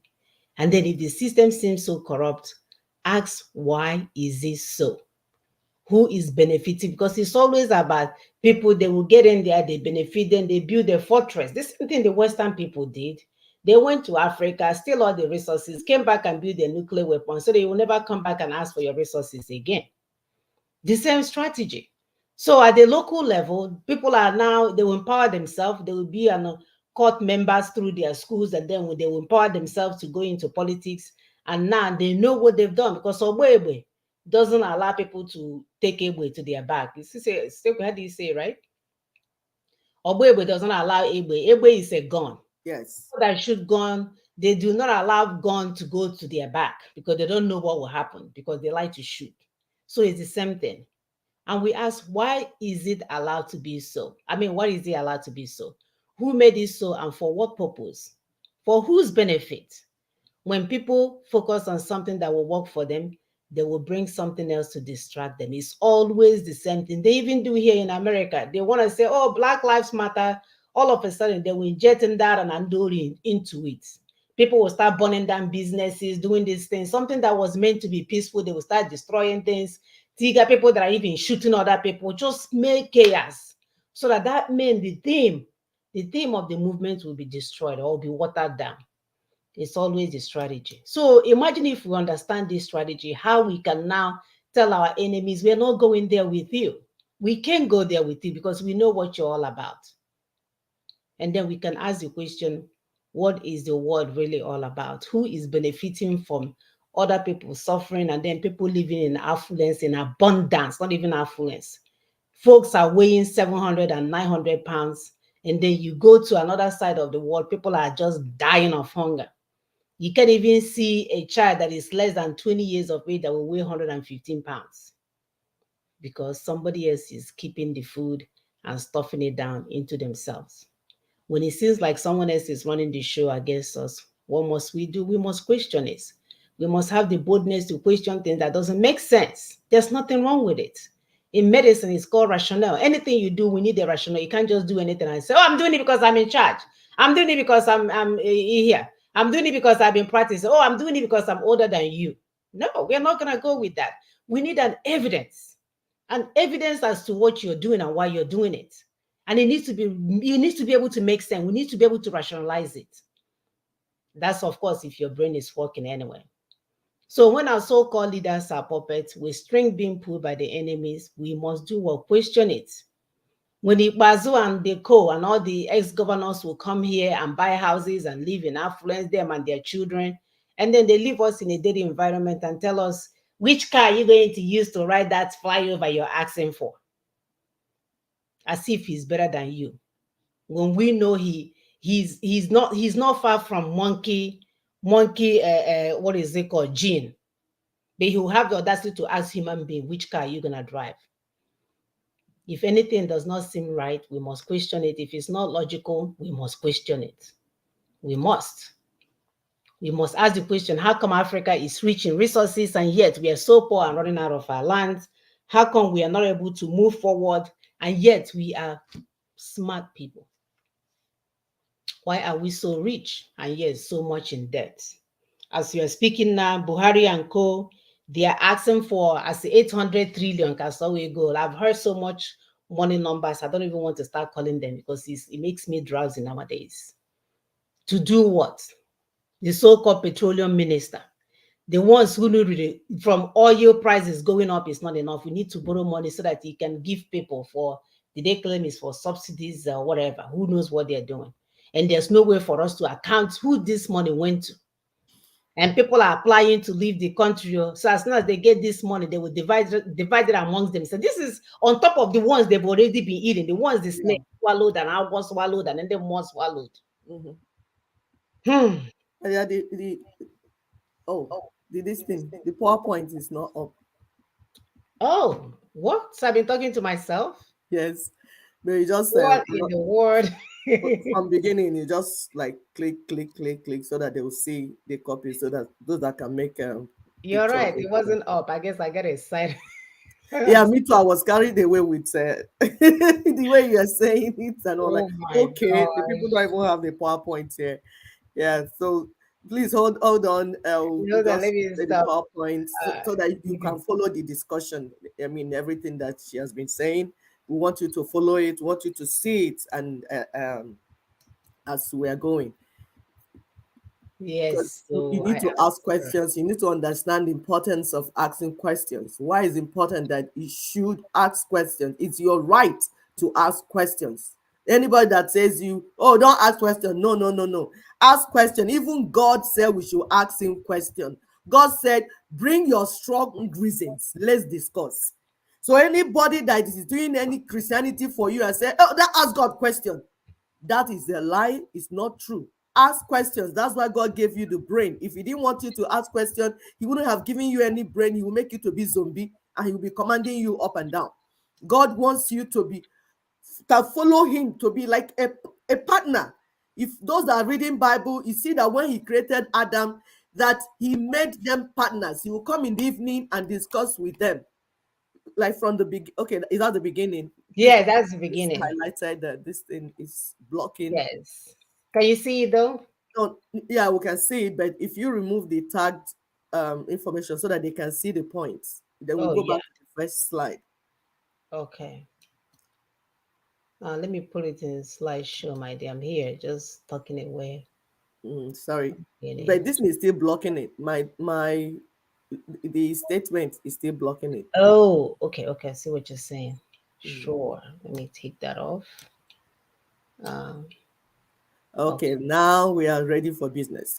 And then if the system seems so corrupt, ask, why is it so? Who is benefiting? Because it's always about people. They will get in there, they benefit, then they build a fortress. This is thing the Western people did. They went to Africa, steal all the resources, came back and built a nuclear weapon, so they will never come back and ask for your resources again. The same strategy. So at the local level, people are now, they will empower themselves. They will be court members through their schools, and then they will empower themselves to go into politics. And now they know what they've done, because Ogbuegbe doesn't allow people to take Egbe to their back. You see, how do you say, right? Ogbuegbe doesn't allow Egbe. Egbe is a gun. Yes. People that shoot gun, they do not allow gun to go to their back, because they don't know what will happen, because they like to shoot. So it's the same thing. And we ask, why is it allowed to be so? I mean, why is it allowed to be so? Who made it so, and for what purpose? For whose benefit? When people focus on something that will work for them, they will bring something else to distract them. It's always the same thing. They even do here in America. They want to say, oh, Black Lives Matter. All of a sudden, they will inject that and Andori into it. People will start burning down businesses, doing these things. Something that was meant to be peaceful, they will start destroying things. Tiga people that are even shooting other people, just make chaos. So that means the theme of the movement will be destroyed or be watered down. It's always a strategy. So imagine if we understand this strategy, how we can now tell our enemies, we're not going there with you. We can't go there with you because we know what you're all about. And then we can ask the question, what is the world really all about? Who is benefiting from other people suffering, and then people living in affluence, in abundance, not even affluence? Folks are weighing 700 and 900 pounds. And then you go to another side of the world, people are just dying of hunger. You can't even see a child that is less than 20 years of age that will weigh 115 pounds, because somebody else is keeping the food and stuffing it down into themselves. When it seems like someone else is running the show against us, what must we do? We must question it. We must have the boldness to question things that doesn't make sense. There's nothing wrong with it. In medicine, it's called rationale. Anything you do, we need a rationale. You can't just do anything and say, oh, I'm doing it because I'm in charge. I'm doing it because I'm here. I'm doing it because I've been practicing. Oh, I'm doing it because I'm older than you. No, we're not going to go with that. We need an evidence as to what you're doing and why you're doing it. And it needs to be able to make sense. We need to be able to rationalize it. That's, of course, if your brain is working anyway. So when our so-called leaders are puppets with string being pulled by the enemies, we must do what? Question it. When Ikbazu and the co and all the ex-governors will come here and buy houses and live in affluence, them and their children, and then they leave us in a dirty environment and tell us, which car are you going to use to ride that flyover you're asking for? As if he's better than you. When we know he's not far from monkey, what is it called, gene. But he will have the audacity to ask human being, which car are you gonna drive? If anything does not seem right, we must question it. If it's not logical, we must question it. We must ask the question, how come Africa is rich in resources and yet we are so poor and running out of our lands? How come we are not able to move forward and yet we are smart people? Why are we so rich and yet so much in debt? As you are speaking now, Buhari and co, they are asking for as 800 trillion Kasawe goal. I've heard so much money numbers. I don't even want to start calling them because it makes me drowsy nowadays. To do what? The so-called petroleum minister. The ones who know from oil prices going up is not enough. We need to borrow money so that he can give people for, the they claim is for subsidies or whatever. Who knows what they're doing? And there's no way for us to account who this money went to. and people are applying to leave the country. So as soon as they get this money, they will divide it amongst them. So this is on top of the ones they've already been eating, the ones the Yeah. snake swallowed and I was swallowed and then the one swallowed. Mm-hmm. Hmm. Yeah, oh, this thing, the PowerPoint is not up. Oh, what? So I've been talking to myself. Yes, but you just What in the world? from beginning, you just like click, click, click, click, so that they will see the copy, so that those that can make You're picture of right. it. It wasn't up. I guess I got excited. Yeah, me too. I was carried away with the way you are saying it, and all like, Oh my okay, the people gosh. don't even have the PowerPoint here. Yeah, so please hold on. You We know that, let just me say the stop. PowerPoint, Uh, so that you can follow the discussion. I mean, everything that she has been saying. We want you to follow it. We want you to see it, and as we are going, because yes, you so need I to ask answer. questions. You need to understand the importance of asking questions. Why is important that you should ask questions? It's your right to ask questions. Anybody that says you, oh, don't ask questions, no, no, no, no, ask question. Even God said we should ask him question. God said, bring your strong reasons, let's discuss. So anybody that is doing any Christianity for you and say, oh, that ask God question, that is a lie. It's not true. Ask questions. That's why God gave you the brain. If he didn't want you to ask questions, he wouldn't have given you any brain. He will make you to be zombie, and he will be commanding you up and down. God wants you to follow him, to be like a partner. If those that are reading Bible, you see that when he created Adam, that he made them partners. He will come in the evening and discuss with them, like from the big. Okay, is that the beginning? Please, Yeah, that's the it's beginning. highlighted that this thing is blocking. Yes. Can you see it though? No, yeah, we can see it, but if you remove the tagged information so that they can see the points, then we'll Oh go yeah. back to the first slide. Okay. Let me put it in slideshow, my dear. I'm here, just talking away. Sorry, but Beginning. this is still blocking it. My the statement is still blocking it. Oh, okay, okay. I see what you're saying. Mm. Sure. Let me take that off. Um, Okay, okay. now we are ready for business.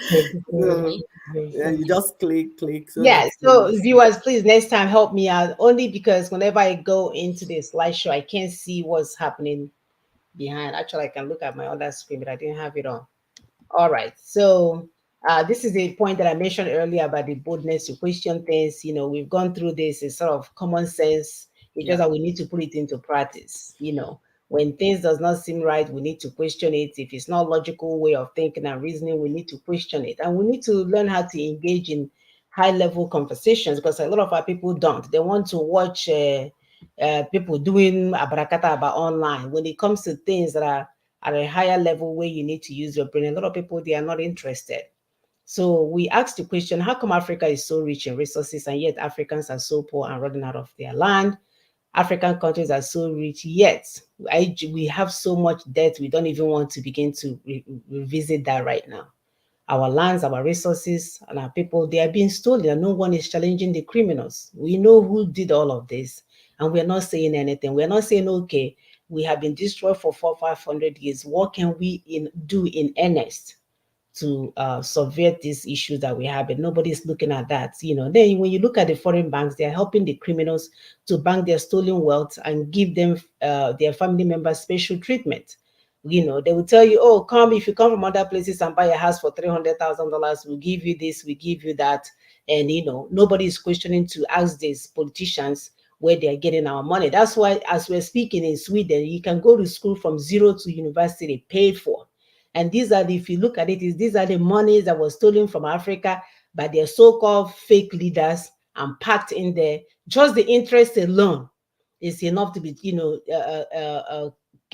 So, yeah, you just click, click, so Yeah, that you so see. viewers, please next time help me out. Only because whenever I go into the slideshow, I can't see what's happening behind. Actually, I can look at my other screen, but I didn't have it on. All right. So this is the point that I mentioned earlier about the boldness to question things. You know, we've gone through this. It's sort of common sense. It's just Yeah. that we need to put it into practice. You know, when things does not seem right, we need to question it. If it's not logical way of thinking and reasoning, we need to question it. And we need to learn how to engage in high level conversations because a lot of our people don't. They want to watch people doing abarakata about online. When it comes to things that are at a higher level where you need to use your brain, a lot of people they are not interested. So we asked the question, how come Africa is so rich in resources and yet Africans are so poor and running out of their land? African countries are so rich, yet we have so much debt we don't even want to begin to revisit that right now. Our lands, our resources, and our people, they are being stolen, and no one is challenging the criminals. We know who did all of this, and we're not saying anything. We're not saying, okay, we have been destroyed for 400, 500 years. What can we do in earnest to subvert these issues that we have? But nobody's looking at that. You know, then when you look at the foreign banks, they're helping the criminals to bank their stolen wealth and give them their family members special treatment. You know, they will tell you, oh, come, if you come from other places and buy a house for $300,000, we'll give you this, we give you that. And you know, nobody is questioning to ask these politicians where they're getting our money. That's why, as we're speaking in Sweden, you can go to school from zero to university paid for. And these are the, if you look at it, is these are the monies that was stolen from Africa by their so-called fake leaders and packed in there. Just the interest alone is enough to be, you know,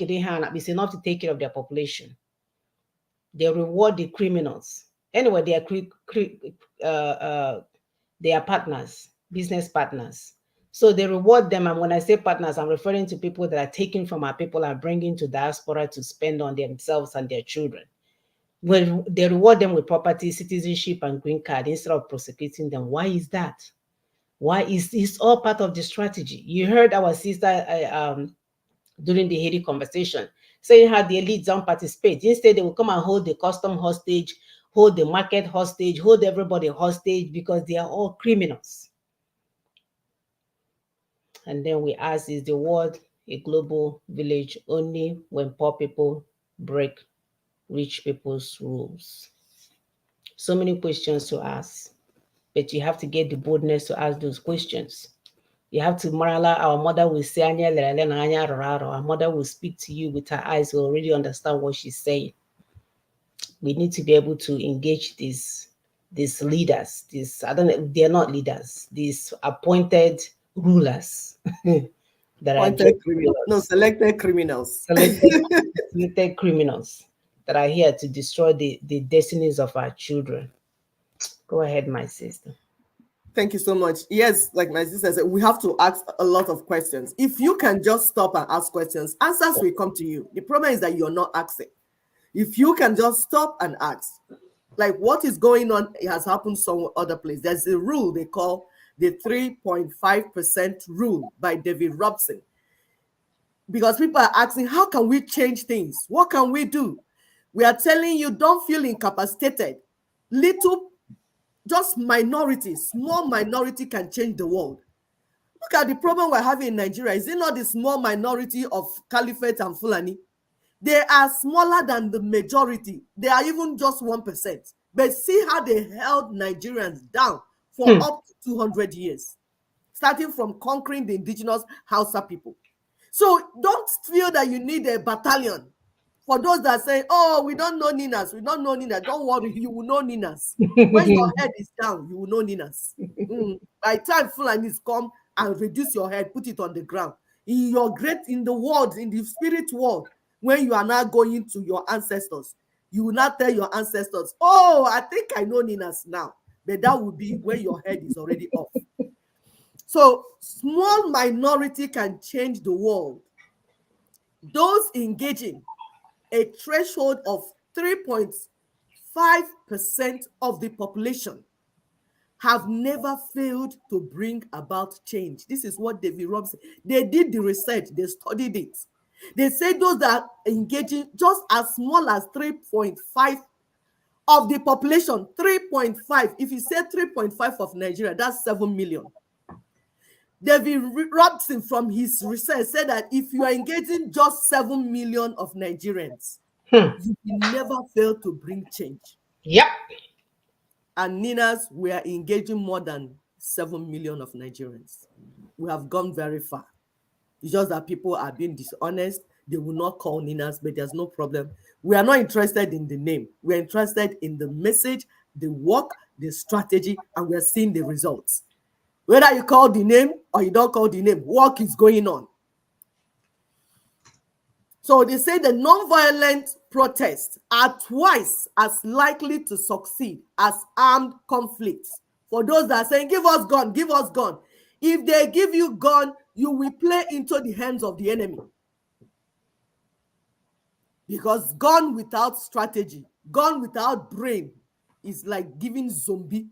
it's enough to take care of their population. They reward the criminals. Anyway, they are partners, business partners. So they reward them. And when I say partners, I'm referring to people that are taking from our people and bringing to diaspora to spend on themselves and their children. When they reward them with property, citizenship, and green card instead of prosecuting them. Why is that? Why is it's all part of the strategy? You heard our sister during the Haiti conversation, saying how the elites don't participate. Instead, they will come and hold the custom hostage hold the market hostage, hold everybody hostage because they are all criminals. And then we ask, is the world a global village only when poor people break rich people's rules? So many questions to ask, but you have to get the boldness to ask those questions. You have to marala. Our mother will say, our mother will speak to you with her eyes, will already understand what she's saying. We need to be able to engage these leaders, these, I don't know, they're not leaders, these appointed rulers that are Appointed just criminals. No, selected criminals. selected criminals that are here to destroy the destinies of our children. Go ahead, my sister. Thank you so much. Yes, like my sister said, we have to ask a lot of questions. If you can just stop and ask questions, answers will come to you. The problem is that you're not asking. If you can just stop and ask, like what is going on, it has happened some other place. There's a rule they call the 3.5% rule by David Robson. Because people are asking, how can we change things? What can we do? We are telling you, don't feel incapacitated. Little, just minority, small minority can change the world. Look at the problem we're having in Nigeria. Is it not the small minority of Caliphate and Fulani? They are smaller than the majority. They are even just 1%. But see how they held Nigerians down for up to 200 years, starting from conquering the indigenous Hausa people. So don't feel that you need a battalion. For those that say, oh, we don't know Ninas, we don't know Ninas, don't worry, you will know Ninas. When your head is down, you will know Ninas. By the time Fulanis come and reduce your head, put it on the ground. In the world, in the spirit world, when you are now going to your ancestors, you will not tell your ancestors, oh, I think I know Ninas now. But that would be when your head is already off. So small minority can change the world. Those engaging a threshold of 3.5% of the population have never failed to bring about change. This is what David Robson, they did the research, they studied it. They say those that are engaging just as small as 3.5 of the population, 3.5. If you say 3.5 of Nigeria, that's 7 million. David Robson, from his research, said that if you are engaging just 7 million of Nigerians, you will never fail to bring change. Yep. And Ninas, we are engaging more than 7 million of Nigerians. We have gone very far. It's just that people are being dishonest. They will not call Ninas, but there's no problem. We are not interested in the name. We're interested in the message, the work, the strategy, and we're seeing the results. Whether you call the name or you don't call the name, work is going on. So they say the nonviolent protests are twice as likely to succeed as armed conflicts. For those that are saying, give us gun, give us gun. If they give you gun, you will play into the hands of the enemy. Because gun without strategy, gun without brain is like giving zombie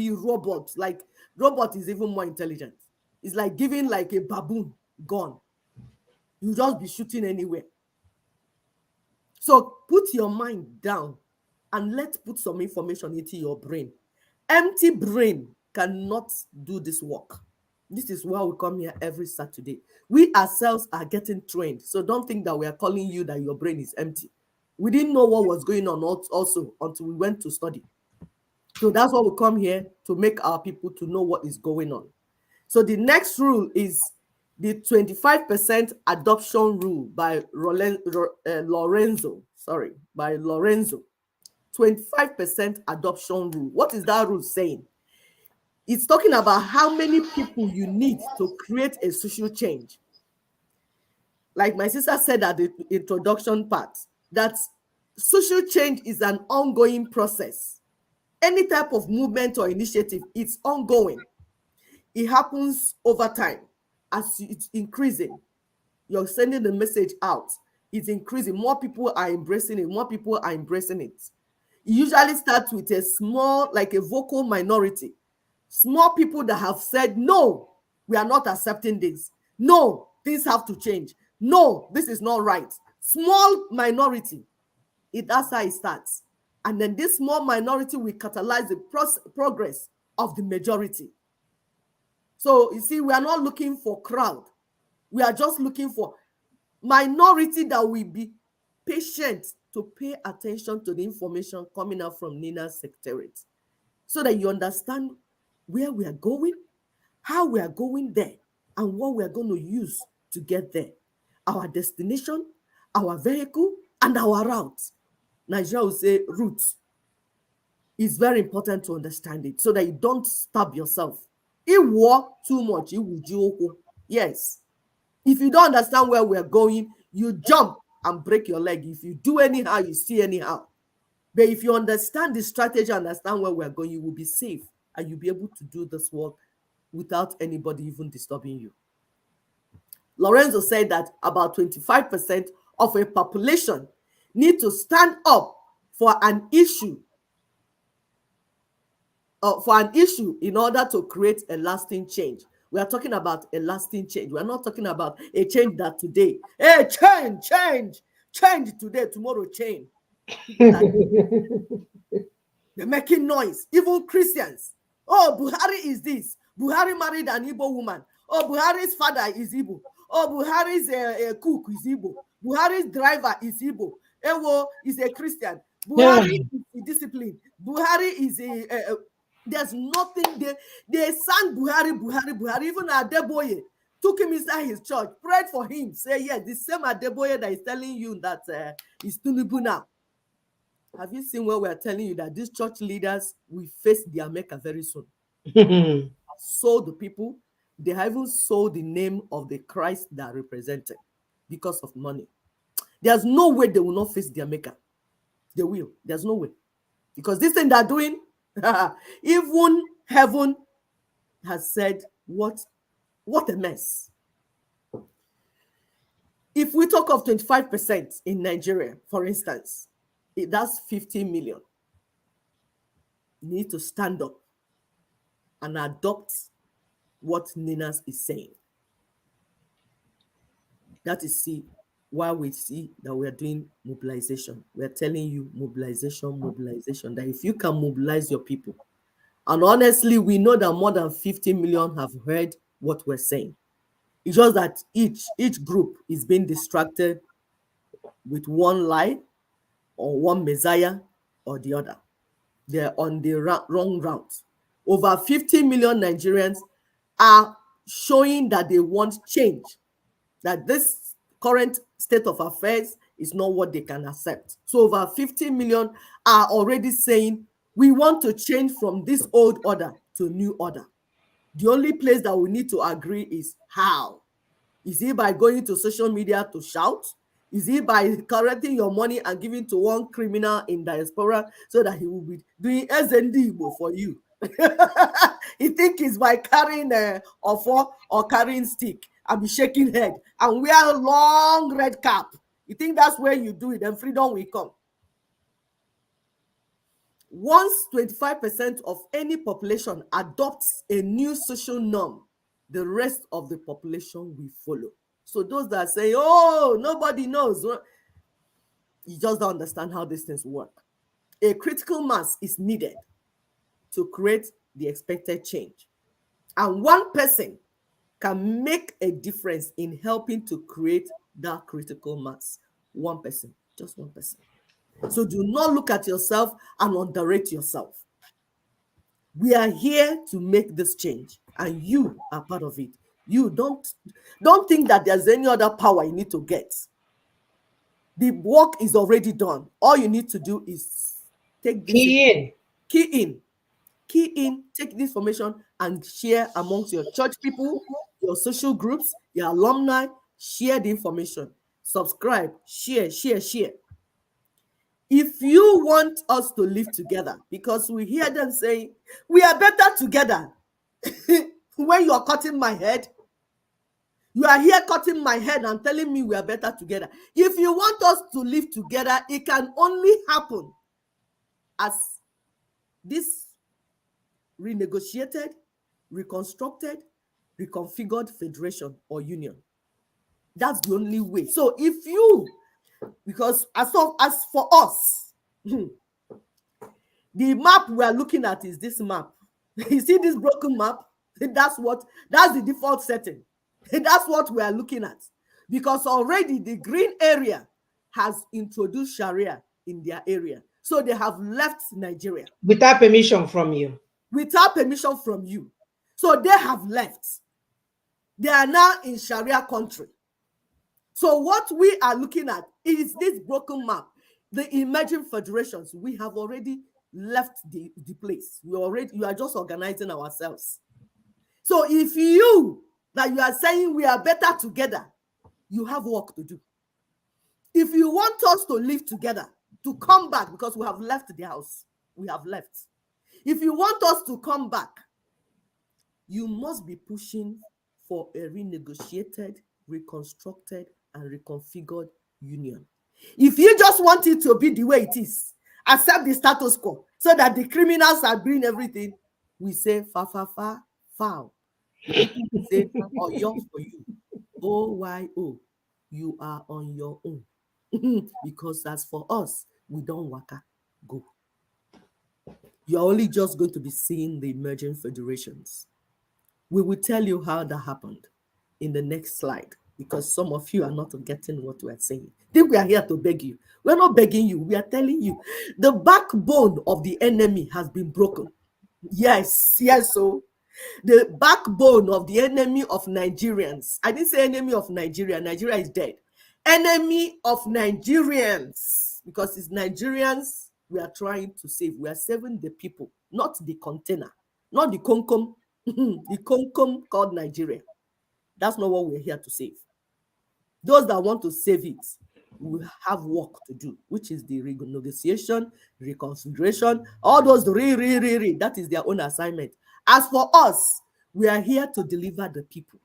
robot. Like robot is even more intelligent. It's like giving like a baboon gun. You just be shooting anywhere. So put your mind down and let's put some information into your brain. Empty brain cannot do this work. This is why we come here every Saturday. We ourselves are getting trained. So don't think that we are calling you that your brain is empty. We didn't know what was going on also until we went to study. So that's why we come here, to make our people to know what is going on. So the next rule is the 25% adoption rule by Lorenzo. 25% adoption rule. What is that rule saying? It's talking about how many people you need to create a social change. Like my sister said at the introduction part, that social change is an ongoing process. Any type of movement or initiative, it's ongoing. It happens over time. As it's increasing, you're sending the message out. It's increasing. More people are embracing it. More people are embracing it. It usually starts with a small, like a vocal minority. Small people that have said, no, we are not accepting this. No, things have to change. No, this is not right. Small minority. That's how it starts. And then this small minority will catalyze the progress of the majority. So you see, we are not looking for crowd. We are just looking for minority that will be patient to pay attention to the information coming out from Nina's secretariat, so that you understand where we are going, how we are going there, and what we are going to use to get there. Our destination, our vehicle, and our route. Nigeria will say route. It's very important to understand it so that you don't stab yourself. If walk too much, you will joke. Yes. If you don't understand where we're going, you jump and break your leg. If you do anyhow, you see anyhow. But if you understand the strategy, understand where we're going, you will be safe and you'll be able to do this work without anybody even disturbing you. Lorenzo said that about 25% of a population need to stand up for an issue in order to create a lasting change. We are talking about a lasting change. We are not talking about a change that today. Hey, change today, tomorrow change. People are they're making noise. Even Christians. Oh, Buhari is this. Buhari married an Igbo woman. Oh, Buhari's father is Igbo. Oh, Buhari's cook is Igbo. Buhari's driver is Igbo. Ewo is a Christian. Buhari is disciplined. Buhari is a there's nothing there. They sang Buhari. Even Adeboye took him inside his church, prayed for him, say, yes, the same Adeboye that is telling you that is Tinubu now. Have you seen where we are telling you that these church leaders will face their maker very soon? Sold the people. They have even sold the name of the Christ that represented because of money. There's no way they will not face their maker. They will. There's no way. Because this thing they're doing, even heaven has said, what a mess. If we talk of 25% in Nigeria, for instance, that's 50 million. You need to stand up and adopt what Ninas is saying. That is why we see that we are doing mobilization. We are telling you mobilization, that if you can mobilize your people, and honestly, we know that more than 50 million have heard what we're saying. It's just that each group is being distracted with one lie or one messiah or the other. They're on the wrong route. Over 50 million Nigerians are showing that they want change, that this current state of affairs is not what they can accept. So over 50 million are already saying, we want to change from this old order to new order. The only place that we need to agree is how. Is it by going to social media to shout? Is it by collecting your money and giving to one criminal in diaspora so that he will be doing SND for you? He think it's by carrying a offer or carrying stick and be shaking head and wear a long red cap. You think that's where you do it, then freedom will come. Once 25% of any population adopts a new social norm, the rest of the population will follow. So those that say, oh, nobody knows, you just don't understand how these things work. A critical mass is needed to create the expected change. And one person can make a difference in helping to create that critical mass. One person, just one person. So do not look at yourself and underrate yourself. We are here to make this change, and you are part of it. You don't think that there's any other power you need to get. The work is already done. All you need to do is take this key in, take this information and share amongst your church people, your social groups, your alumni. Share the information. Subscribe, share. If you want us to live together, because we hear them saying, we are better together. When you are cutting my head, you are here cutting my head and telling me we are better together. If you want us to live together, it can only happen as this renegotiated, reconstructed, reconfigured federation or union. That's the only way. So if you, because as for us, The map we are looking at is this map. You see this broken map? That's the default setting. That's what we are looking at. Because already the green area has introduced Sharia in their area. So they have left Nigeria. Without permission from you. Without permission from you. So they have left. They are now in Sharia country. So what we are looking at is this broken map. The emerging federations, we have already left the place. You are just organizing ourselves. So if you are saying we are better together, you have work to do. If you want us to live together, to come back, because we have left the house, we have left. If you want us to come back, you must be pushing for a renegotiated, reconstructed, and reconfigured union. If you just want it to be the way it is, accept the status quo, so that the criminals are doing everything, we say fa fa fa foul. The people say oyo for you, OYO, you are on your own. Because as for us, we don't waka go. You're only just going to be seeing the emerging federations. We will tell you how that happened in the next slide, because some of you are not getting what we are saying. I think we are here to beg you. We're not begging you. We are telling you the backbone of the enemy has been broken. Yes. So the backbone of the enemy of Nigerians. I didn't say enemy of Nigeria. Nigeria is dead. Enemy of Nigerians, because it's Nigerians we are trying to save. We are saving the people, not the container, not the concom. The concom called Nigeria. That's not what we're here to save. Those that want to save it will have work to do, which is the renegotiation, reconsideration, all those that is their own assignment. As for us, we are here to deliver the people.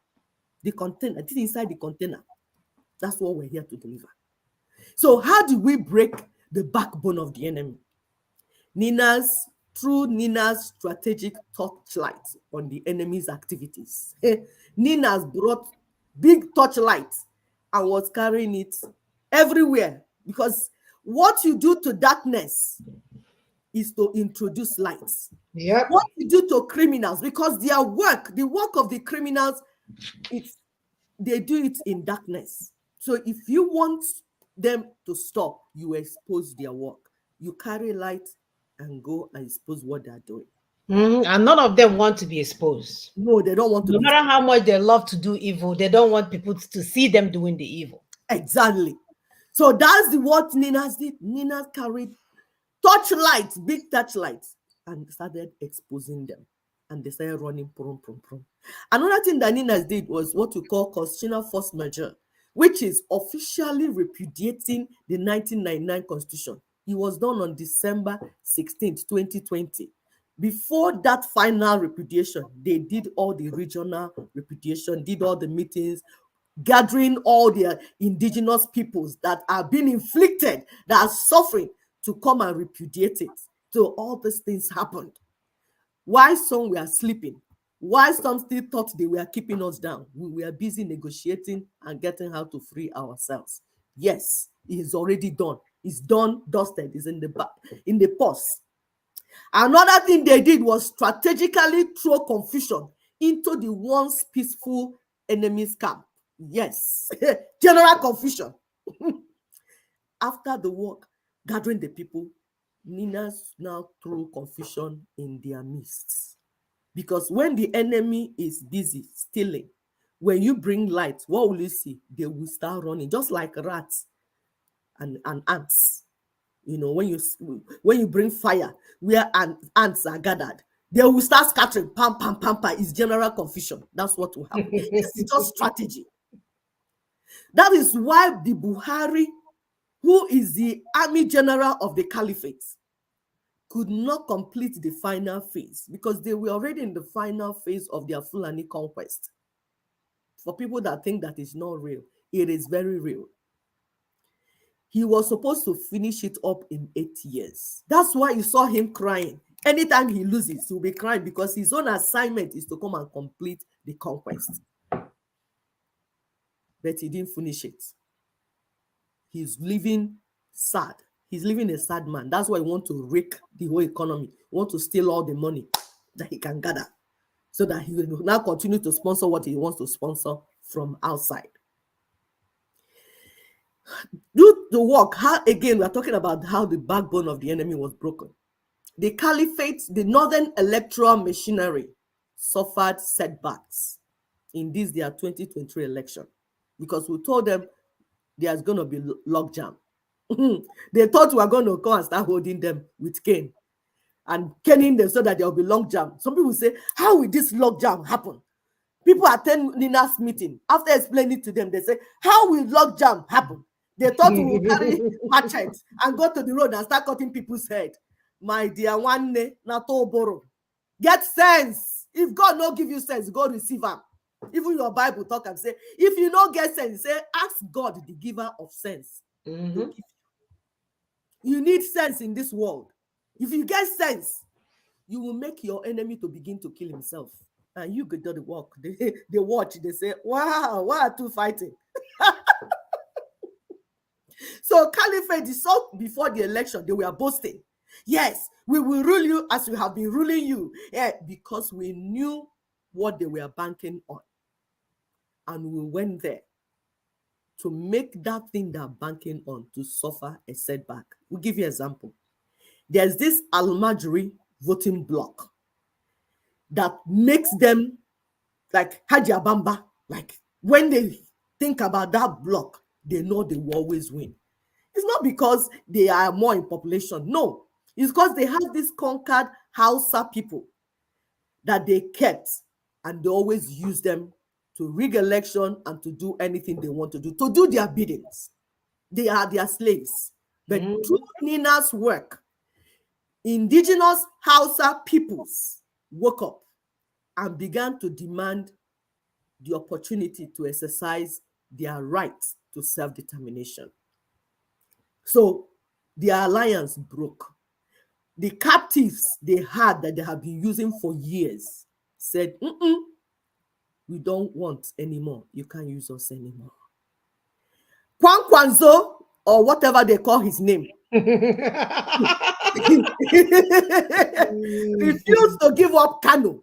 The container, this is inside the container. That's what we're here to deliver. So how do we break the backbone of the enemy? Through Nina's strategic torchlight on the enemy's activities. Nina's brought big torchlight and was carrying it everywhere, because what you do to darkness is to introduce lights. Yep. What you do to criminals, because their work, the work of the criminals, they do it in darkness. So if you want them to stop, you expose their work. You carry light and go and expose what they are doing. And none of them want to be exposed. No, they don't want to. No matter how much they love to do evil, they don't want people to see them doing the evil. Exactly. So that's what Nina did. Nina carried torchlights, big torchlights, and started exposing them. And they started running. Another thing that Nina did was what we call constitutional force majeure, which is officially repudiating the 1999 Constitution. It was done on December 16th, 2020. Before that final repudiation, they did all the regional repudiation, did all the meetings, gathering all the indigenous peoples that are being inflicted, that are suffering, to come and repudiate it. So all these things happened. Why some were sleeping? Why some still thought they were keeping us down? We were busy negotiating and getting how to free ourselves. Yes, it is already done. It's done, dusted, it's in the purse. Another thing they did was strategically throw confusion into the once peaceful enemy's camp. Yes, general confusion. After the work, gathering the people, Nina now threw confusion in their midst. Because when the enemy is busy stealing, when you bring light, what will you see? They will start running, just like rats and ants. You know, when you bring fire where ants are gathered, they will start scattering. Pam, pam, pam, pam. It's general confusion. That's what will happen. It's just strategy. That is why the Buhari, who is the army general of the caliphate, could not complete the final phase, because they were already in the final phase of their Fulani conquest. For people that think that is not real, it is very real. He was supposed to finish it up in 8 years. That's why you saw him crying. Anytime he loses, he'll be crying, because his own assignment is to come and complete the conquest. But he didn't finish it. He's living sad. He's living a sad man. That's why he wants to rake the whole economy. He wants to steal all the money that he can gather so that he will now continue to sponsor what he wants to sponsor from outside. Do the work. How, again, we're talking about how the backbone of the enemy was broken. The caliphate, the northern electoral machinery, suffered setbacks in this their 2023 election because we told them there's going to be logjam. They thought we were going to come and start holding them with cane and caning them so that there will be logjam. Some people say, how will this logjam happen? People attend Nina's meeting. After explaining to them, they say, how will logjam happen? They thought we would carry machetes and go to the road and start cutting people's head. My dear one, not borrow. Get sense. If God no give you sense, go receive him. Even your Bible talk and say, if you don't get sense, say, ask God, the giver of sense. Mm-hmm. You need sense in this world. If you get sense, you will make your enemy to begin to kill himself. And you get the work. They watch, they say, wow, why are two fighting? So Caliphate, they saw before the election, they were boasting. Yes, we will rule you as we have been ruling you. Yeah, because we knew what they were banking on. And we went there to make that thing they're banking on to suffer a setback. We'll give you an example. There's this Almajiri voting bloc that makes them like Haji Abamba. Like when they think about that bloc, they know they will always win. It's not because they are more in population. No, it's because they have this conquered Hausa people that they kept, and they always use them to rig election and to do anything they want to do their biddings. They are their slaves. But through Nina's work, indigenous Hausa peoples woke up and began to demand the opportunity to exercise their right to self-determination. So the alliance broke. The captives they had that they have been using for years said, we don't want anymore. You can't use us anymore. Kwankwanzo, or whatever they call his name, refused to give up Kano.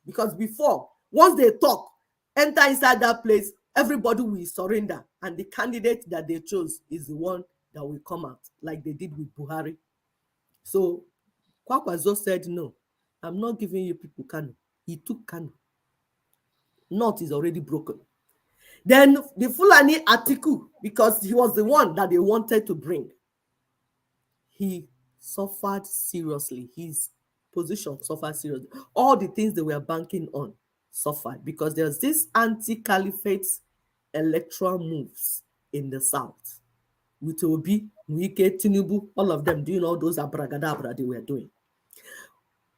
Because before, once they talk, enter inside that place, everybody will surrender. And the candidate that they chose is the one that will come out, like they did with Buhari. So Kwankwanzo said, no, I'm not giving you people Kano. He took Kano. North is already broken. Then the Fulani Atiku, because he was the one that they wanted to bring, he suffered seriously. His position suffered seriously. All the things they were banking on suffered because there's this anti-caliphate electoral moves in the south. With Obi, Nwike, Tinubu, all of them doing all those abragadabra they were doing.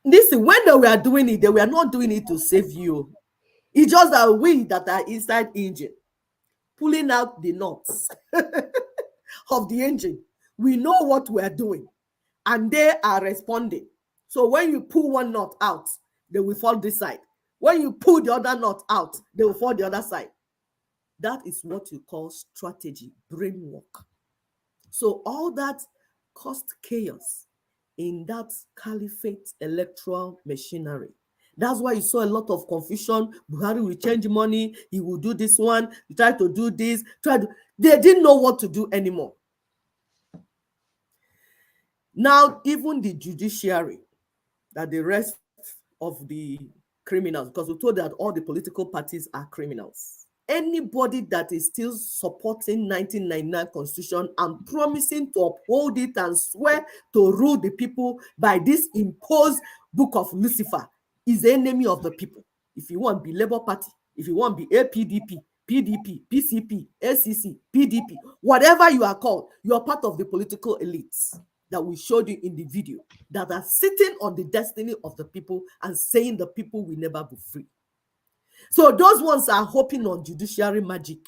Listen, when they were doing it, they were not doing it to save you. It's just that we that are inside engine, pulling out the nuts of the engine. We know what we're doing, and they are responding. So when you pull one nut out, they will fall this side. When you pull the other nut out, they will fall the other side. That is what you call strategy, brain work. So all that caused chaos in that caliphate electoral machinery. That's why you saw a lot of confusion. Buhari will change money. He will do this one. He tried to do this. They didn't know what to do anymore. Now, even the judiciary, that the rest of the criminals, because we told that all the political parties are criminals. Anybody that is still supporting 1999 Constitution and promising to uphold it and swear to rule the people by this imposed book of Lucifer is the enemy of the people. If you want to be Labour Party, if you want to be APDP, PDP, PCP, ACC, PDP, whatever you are called, you are part of the political elites that we showed you in the video that are sitting on the destiny of the people and saying the people will never be free. So those ones are hoping on judiciary magic.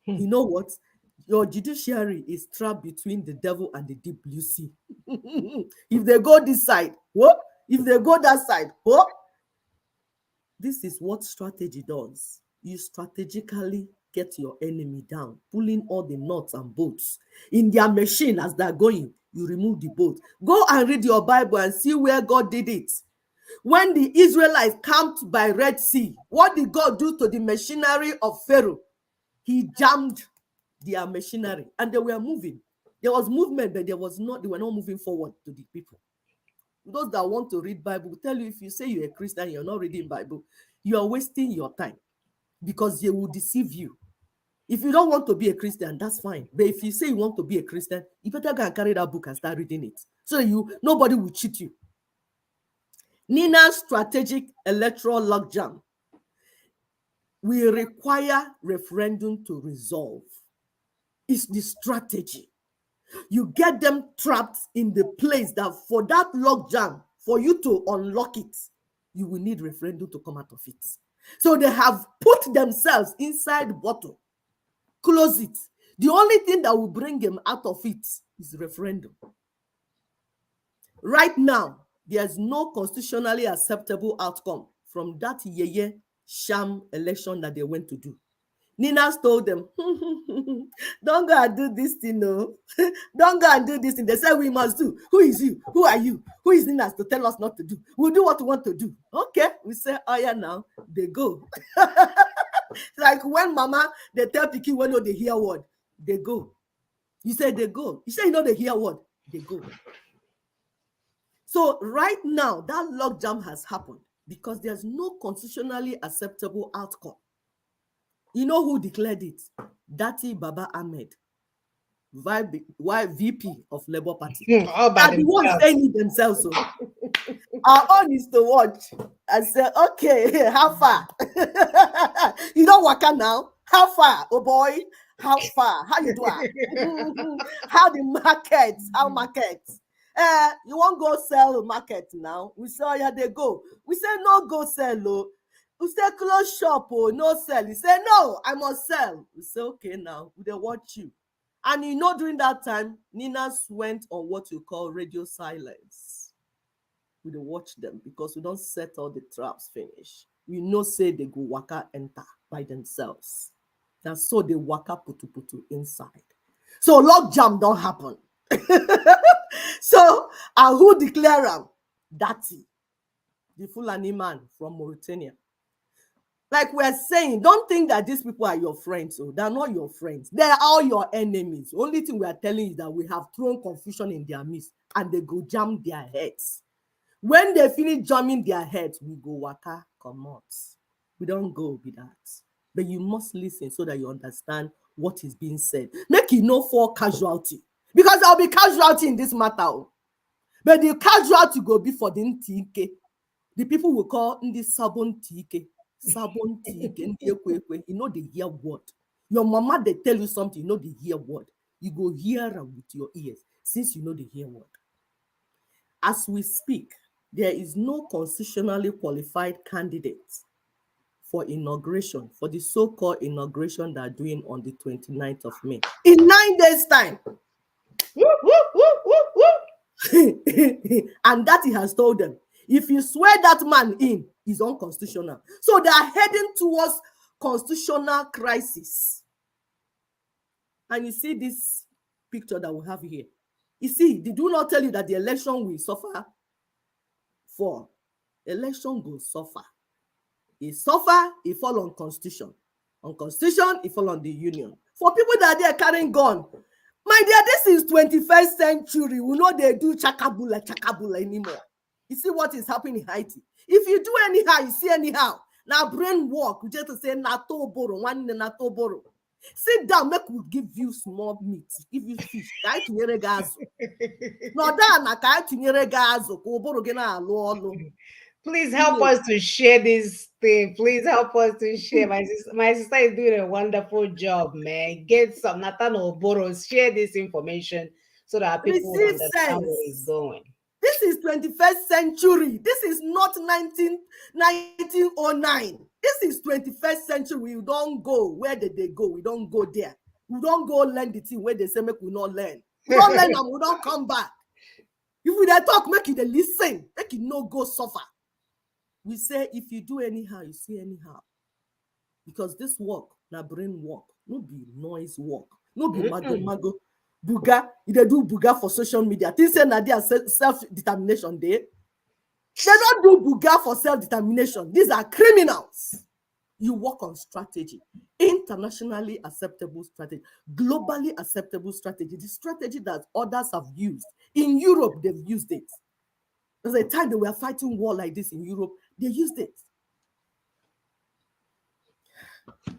You know what? Your judiciary is trapped between the devil and the deep blue sea. If they go this side, what? If they go that side, what? This is what strategy does. You strategically get your enemy down, pulling all the nuts and bolts in their machine as they're going. you remove the boat. Go and read your Bible and see where God did it. When the Israelites camped by Red Sea, what did God do to the machinery of Pharaoh? He jammed their machinery and they were moving. There was movement, but they were not moving forward to the people. Those that want to read Bible will tell you, if you say you're a Christian, you're not reading Bible, you are wasting your time because they will deceive you. If you don't want to be a Christian, that's fine. But if you say you want to be a Christian, you better go and carry that book and start reading it. So nobody will cheat you. Nina's strategic electoral logjam will require referendum to resolve. It's the strategy. You get them trapped in the place that for that logjam, for you to unlock it, you will need referendum to come out of it. So they have put themselves inside the bottle, close it. The only thing that will bring them out of it is referendum. Right now, there's no constitutionally acceptable outcome from that yeye sham election that they went to do. Nina told them, don't go and do this thing, no. Don't go and do this thing. They said we must do. Who is you? Who are you? Who is Nina to tell us not to do? We'll do what we want to do. Okay, we say, oh yeah, now they go. Like when mama, they tell Piki when they hear word, they go. You say they go. You say you know they hear word, they go. So right now, that logjam has happened because there's no constitutionally acceptable outcome. You know who declared it? Dati Baba Ahmed, VP of Labour Party. All by Are the ones themselves. saying it themselves. So. Our own is to watch and say, okay, how far? You don't work out now. How far? Oh boy, how far? How you do it? How the markets? How markets? You won't go sell market now. We say, oh yeah, they go. We say, no, go sell. Oh. We say, close shop. Oh, no sell. He say, no, I must sell. We say, okay, now they watch you. And you know, during that time, Nina's went on what you call radio silence. We don't watch them because we don't set all the traps finish. We know say they go waka enter by themselves. That's so they waka putu inside. So logjam don't happen. So and who declare them? Dati, the Fulani man from Mauritania. Like we're saying, don't think that these people are your friends. So they're not your friends. They're all your enemies. Only thing we are telling you is that we have thrown confusion in their midst and they go jam their heads. When they finish jamming their heads, we go waka comot. We don't go with that. But you must listen so that you understand what is being said. Make it no for casualty. Because there'll be casualty in this matter. But the casualty will be for the NTK. The people will call in this sabon TK. Sabon TK. You know they hear word. Your mama, they tell you something, you know they hear word. You go hear them with your ears, since you know they hear word. As we speak, there is no constitutionally qualified candidate for inauguration, for the so-called inauguration they're doing on the 29th of May. In 9 days' time. And that he has told them, if you swear that man in, is unconstitutional. So they are heading towards constitutional crisis. And you see this picture that we have here. You see, they do not tell you that the election will suffer. For election go suffer. It suffer, it fall on constitution. On constitution, it fall on the union. For people that are there carrying gun, my dear, this is 21st century. We know they do chakabula anymore. You see what is happening in Haiti. If you do anyhow, you see anyhow. Now brain work, we just say nato boro, one nato boro. Sit down, make we give you small meat, give you fish. Please help us to share this thing. Please help us to share. My sister is doing a wonderful job, man. Get some Nathan Oboros. Share this information so that people will understand where it's going. This is 21st century. This is not 1909. This is 21st century. We don't go. Where did they go? We don't go there. We don't go learn the thing where they say make we not learn. We don't learn and we don't come back. If we talk, make it listen. Make it no go suffer. We say if you do anyhow, you see anyhow. Because this work, na brain work, no be noise work, no be mago. buga, they do buga for social media. Things say that they are self-determination day. They don't do buga for self-determination. These are criminals. You work on strategy, internationally acceptable strategy, globally acceptable strategy, the strategy that others have used. In Europe, they've used it. There's a time they were fighting war like this in Europe, they used it.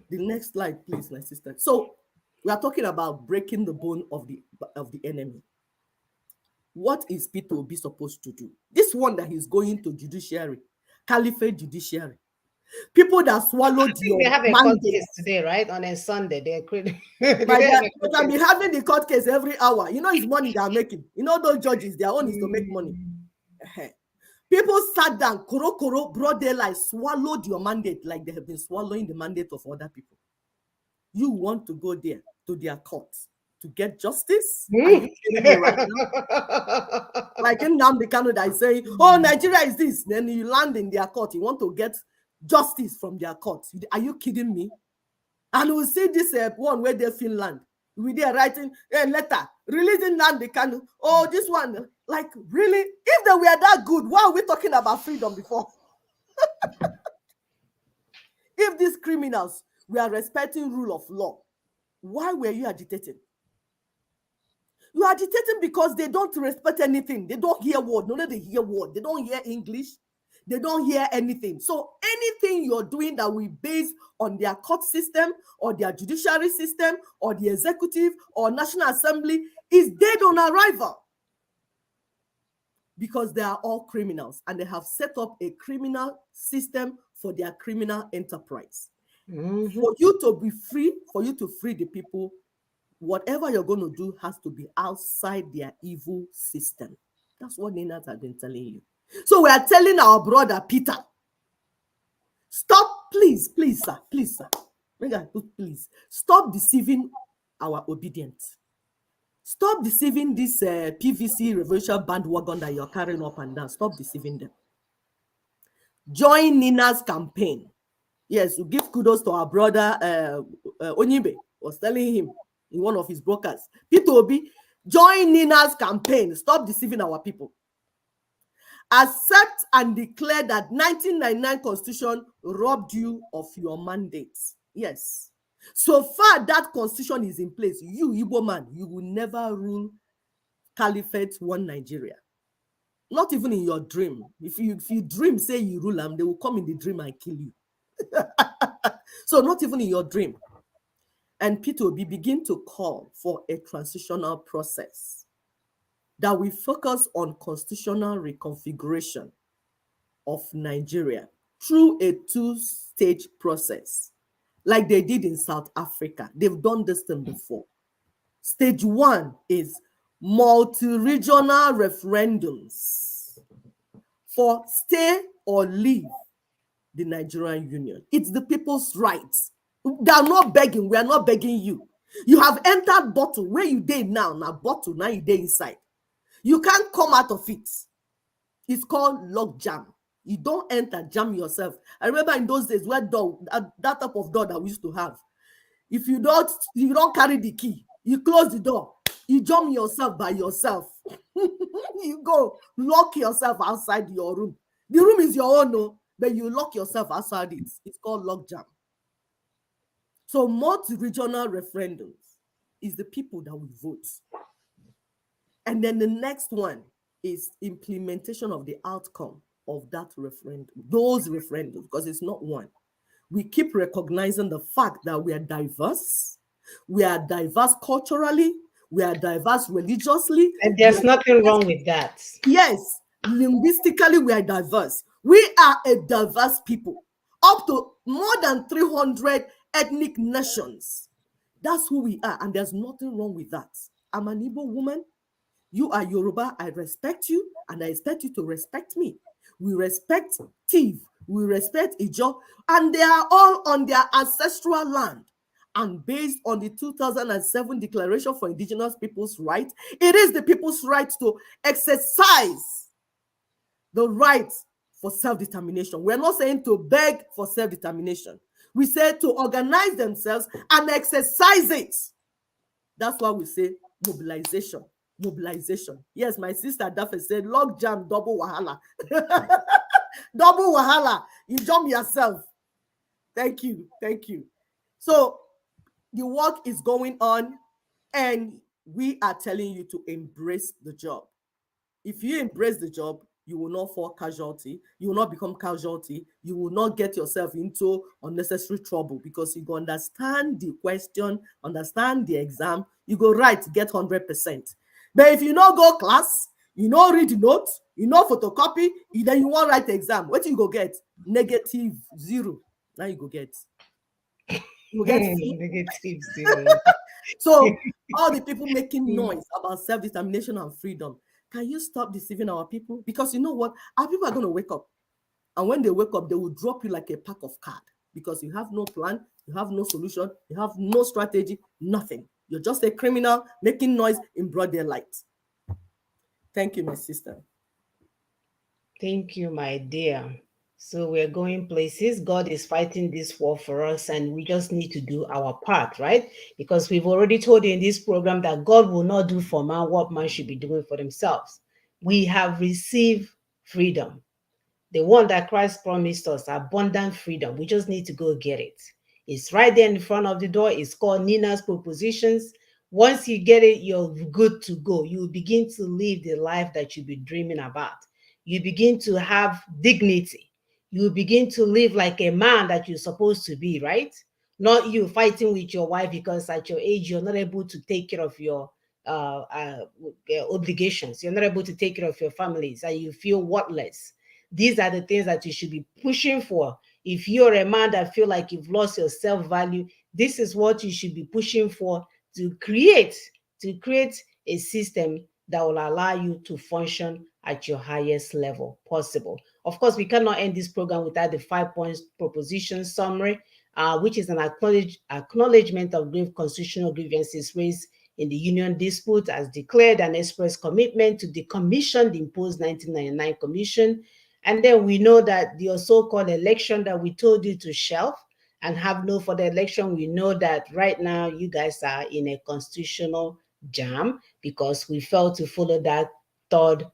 The next slide, please, my sister. So we are talking about breaking the bone of the enemy. What is P2B supposed to do? This one that he's going to judiciary, caliphate judiciary. People that swallowed your they have a court mandate case today, right? On a Sunday, they're creating. They can be having the court case every hour. You know, it's money they are making. You know, those judges, their own is to make money. People sat down, koro, broad daylight, swallowed your mandate like they have been swallowing the mandate of other people. You want to go there to their court to get justice? Are you kidding me right now? Like in Nnamdi Kanu that is saying, oh, Nigeria is this. Then you land in their court. You want to get justice from their court. Are you kidding me? And we'll see this one where they Finland. We there writing a letter, releasing Nnamdi Kanu. Oh, this one, like really? If they were that good, why are we talking about freedom before? If these criminals were respecting rule of law, why were you agitating? You are agitating because they don't respect anything. They don't hear word. No, they hear word. They don't hear English. They don't hear anything. So anything you're doing that will base on their court system or their judiciary system or the executive or National Assembly is dead on arrival. Because they are all criminals and they have set up a criminal system for their criminal enterprise. For you to be free, for you to free the people, whatever you're going to do has to be outside their evil system. That's what Ninas have been telling you. So we are telling our brother Peter, stop, please, sir. Please, stop deceiving our obedience. Stop deceiving this PVC revolution bandwagon that you're carrying up and down. Stop deceiving them. Join Nina's campaign. Yes, we give kudos to our brother Onyibe was telling him in one of his brokers. P2B, join Nina's campaign. Stop deceiving our people. Accept and declare that 1999 Constitution robbed you of your mandates. Yes. So far that Constitution is in place, you Igbo man, you will never rule Caliphate one Nigeria. Not even in your dream. If you dream, say you rule them, they will come in the dream and kill you. So not even in your dream. And P2B begin to call for a transitional process that will focus on constitutional reconfiguration of Nigeria through a two-stage process, like they did in South Africa. They've done this thing before. Stage one is multi-regional referendums for stay or leave the Nigerian Union. It's the people's rights. They are not begging. We are not begging you. You have entered bottle. Where you dey now? Now bottle. Now you dey inside. You can't come out of it. It's called lock jam. You don't enter, jam yourself. I remember in those days where door, that type of door that we used to have. If you don't carry the key, you close the door. You jam yourself by yourself. You go lock yourself outside your room. The room is your own, no, but you lock yourself outside it. It's called lock jam. So multi-regional referendums is the people that will vote. And then the next one is implementation of the outcome of that referendum, those referendums, because it's not one. We keep recognizing the fact that we are diverse culturally, we are diverse religiously. And there's nothing wrong with that. Yes, linguistically, we are diverse. We are a diverse people, up to more than 300 ethnic nations. That's who we are, and there's nothing wrong with that. I'm an Igbo woman. You are Yoruba. I respect you, and I expect you to respect me. We respect Tiv. We respect Ijo, and they are all on their ancestral land. And based on the 2007 Declaration for Indigenous Peoples' Rights, it is the people's right to exercise the right for self-determination. We're not saying to beg for self-determination. We say to organize themselves and exercise it. That's why we say mobilization, mobilization. Yes, my sister Daphne said, log jam, double wahala. Double wahala. You jump yourself. Thank you. Thank you. So the work is going on, and we are telling you to embrace the job. If you embrace the job, you will not fall casualty. You will not become casualty. You will not get yourself into unnecessary trouble, because you go understand the question, understand the exam, you go write, get 100%. But if you not go class, you not read the note, you not photocopy, then you won't write the exam. What you go get? -0. Now you go get. You will get Negative 0. so all the people making noise about self-determination and freedom, can you stop deceiving our people? Because you know what? Our people are going to wake up. And when they wake up, they will drop you like a pack of cards, because you have no plan, you have no solution, you have no strategy, nothing. You're just a criminal making noise in broad daylight. Thank you, my sister. Thank you, my dear. So we're going places. God is fighting this war for us, and we just need to do our part, right? Because we've already told you in this program that God will not do for man what man should be doing for themselves. We have received freedom, the one that Christ promised us, abundant freedom. We just need to go get it. It's right there in front of the door. It's called Nina's Propositions. Once you get it, you're good to go. You begin to live the life that you've been dreaming about. You begin to have dignity. You begin to live like a man that you're supposed to be, right? Not you fighting with your wife because at your age, you're not able to take care of your obligations. You're not able to take care of your families, and you feel worthless. These are the things that you should be pushing for. If you're a man that feel like you've lost your self-value, this is what you should be pushing for, to create a system that will allow you to function at your highest level possible. Of course, we cannot end this program without the 5 points proposition summary, which is an acknowledgement of grave constitutional grievances raised in the union dispute, as declared and expressed commitment to decommission the imposed 1999 commission. And then we know that the so-called election that we told you to shelve and have no further election, we know that right now you guys are in a constitutional jam, because we failed to follow that third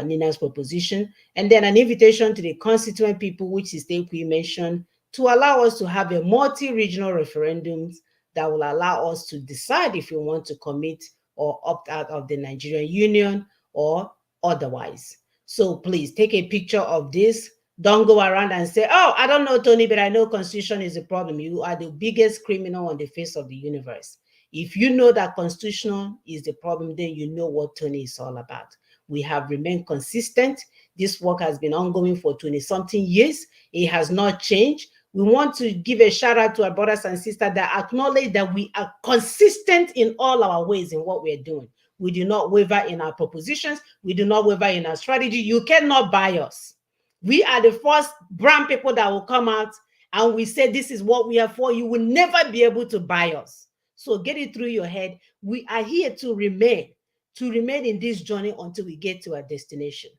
Nina's proposition. And then an invitation to the constituent people, which is the we mentioned, to allow us to have a multi-regional referendums that will allow us to decide if we want to commit or opt out of the Nigerian Union or otherwise. So please take a picture of this. Don't go around and say, oh, I don't know, Tony, but I know constitution is a problem. You are the biggest criminal on the face of the universe. If you know that constitution is the problem, then you know what Tony is all about. We have remained consistent. This work has been ongoing for 20-something years. It has not changed. We want to give a shout out to our brothers and sisters that acknowledge that we are consistent in all our ways in what we're doing. We do not waver in our propositions. We do not waver in our strategy. You cannot buy us. We are the first brown people that will come out and we say this is what we are for. You will never be able to buy us. So get it through your head. We are here to remain in this journey until we get to our destination.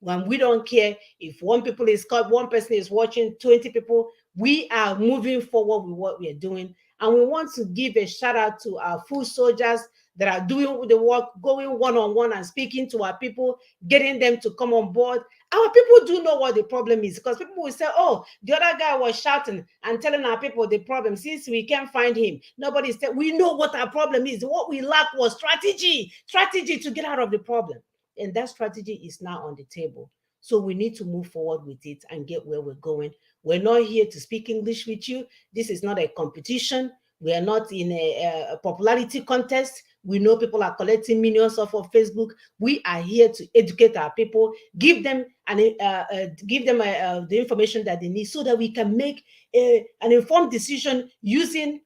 When we don't care if one person is watching, 20 people, we are moving forward with what we are doing. And we want to give a shout out to our full soldiers that are doing the work, going one-on-one and speaking to our people, getting them to come on board. Our people do know what the problem is, because people will say, oh, the other guy was shouting and telling our people the problem. Since we can't find him, nobody's we know what our problem is. What we lack was strategy to get out of the problem. And that strategy is now on the table. So we need to move forward with it and get where we're going. We're not here to speak English with you. This is not a competition. We are not in a popularity contest. We know people are collecting millions off of Facebook. We are here to educate our people, give them the information that they need, so that we can make an informed decision using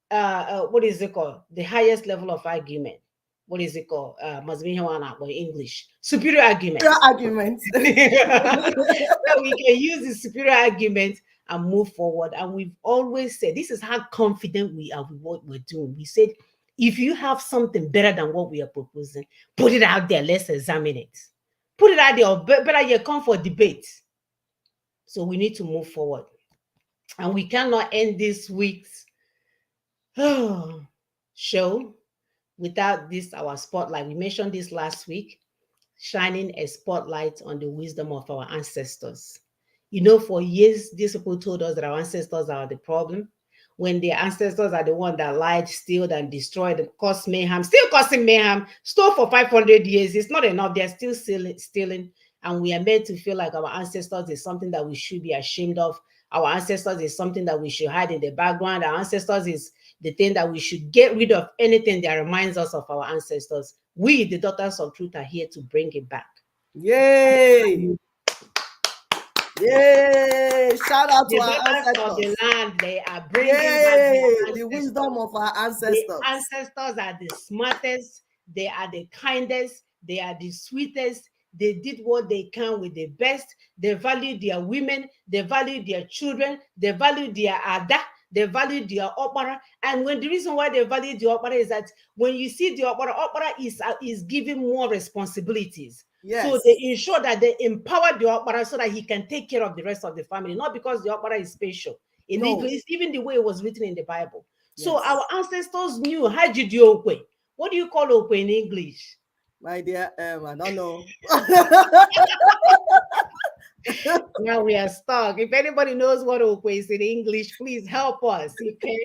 what is it called? The highest level of argument. What is it called? Must be English. Superior argument. Superior argument. So we can use the superior argument and move forward. And we've always said, this is how confident we are with what we're doing. We said, if you have something better than what we are proposing, put it out there. Let's examine it. Put it out there, or better yet, come for debate. So we need to move forward. And we cannot end this week's show without this, our spotlight. We mentioned this last week, shining a spotlight on the wisdom of our ancestors. You know, for years, these people told us that our ancestors are the problem. When the ancestors are the one that lied, stealed, and destroyed, and caused mayhem, still causing mayhem, stole for 500 years. It's not enough. They're still stealing. And we are made to feel like our ancestors is something that we should be ashamed of. Our ancestors is something that we should hide in the background. Our ancestors is the thing that we should get rid of, anything that reminds us of our ancestors. We, the daughters of truth, are here to bring it back. Yay! Yay! Shout out to The our daughters of the ancestors. land, they are bringing back Yay! their The ancestors. wisdom of our The ancestors. ancestors are the smartest, they are the kindest, they are the sweetest. They did what they can with the best. They value their women, they value their children, they value their ada, they value their opera. And when the reason why they value the opera is that when you see the opera is giving more responsibilities. Yes. So they ensure that they empower the opera so that he can take care of the rest of the family, not because the opera is special. No. It's even the way it was written in the Bible. So Yes. our ancestors knew Hajidiokwe. What do you call Okwe in English? My dear, I don't know. Now we are stuck. If anybody knows what Okwe is in English, please help us. Okay.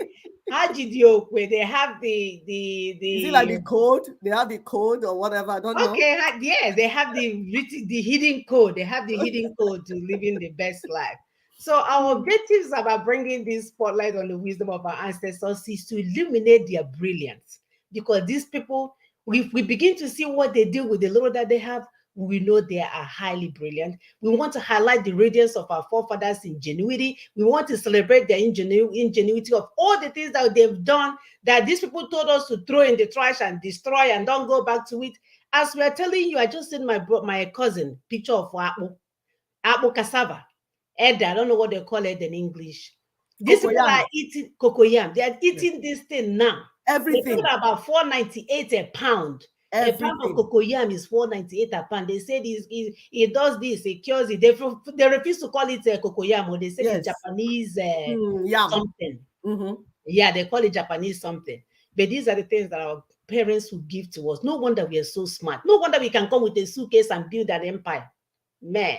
Hajidiokwe, they have the Is it like the code? They have the code or whatever. I don't know. Okay, yes, they have the hidden code. They have the hidden code to living the best life. So our objectives about bringing this spotlight on the wisdom of our ancestors is to illuminate their brilliance. Because these people, if we begin to see what they do with the little that they have, we know they are highly brilliant. We want to highlight the radiance of our forefathers' ingenuity. We want to celebrate their ingenuity of all the things that they've done that these people told us to throw in the trash and destroy and don't go back to it. As we are telling you, I just seen my cousin picture of apple cassava. Ed, I don't know what they call it in English. These people are eating cocoyam. They are eating this thing now. Everything. They put about $4.98 a pound. Everything. A pound of cocoyam is $4.98 a pound. They said it does this, it cures it. They refuse to call it cocoyam, or they say it's Japanese something. Mm-hmm. Yeah, they call it Japanese something. But these are the things that our parents would give to us. No wonder we are so smart. No wonder we can come with a suitcase and build an empire. Man,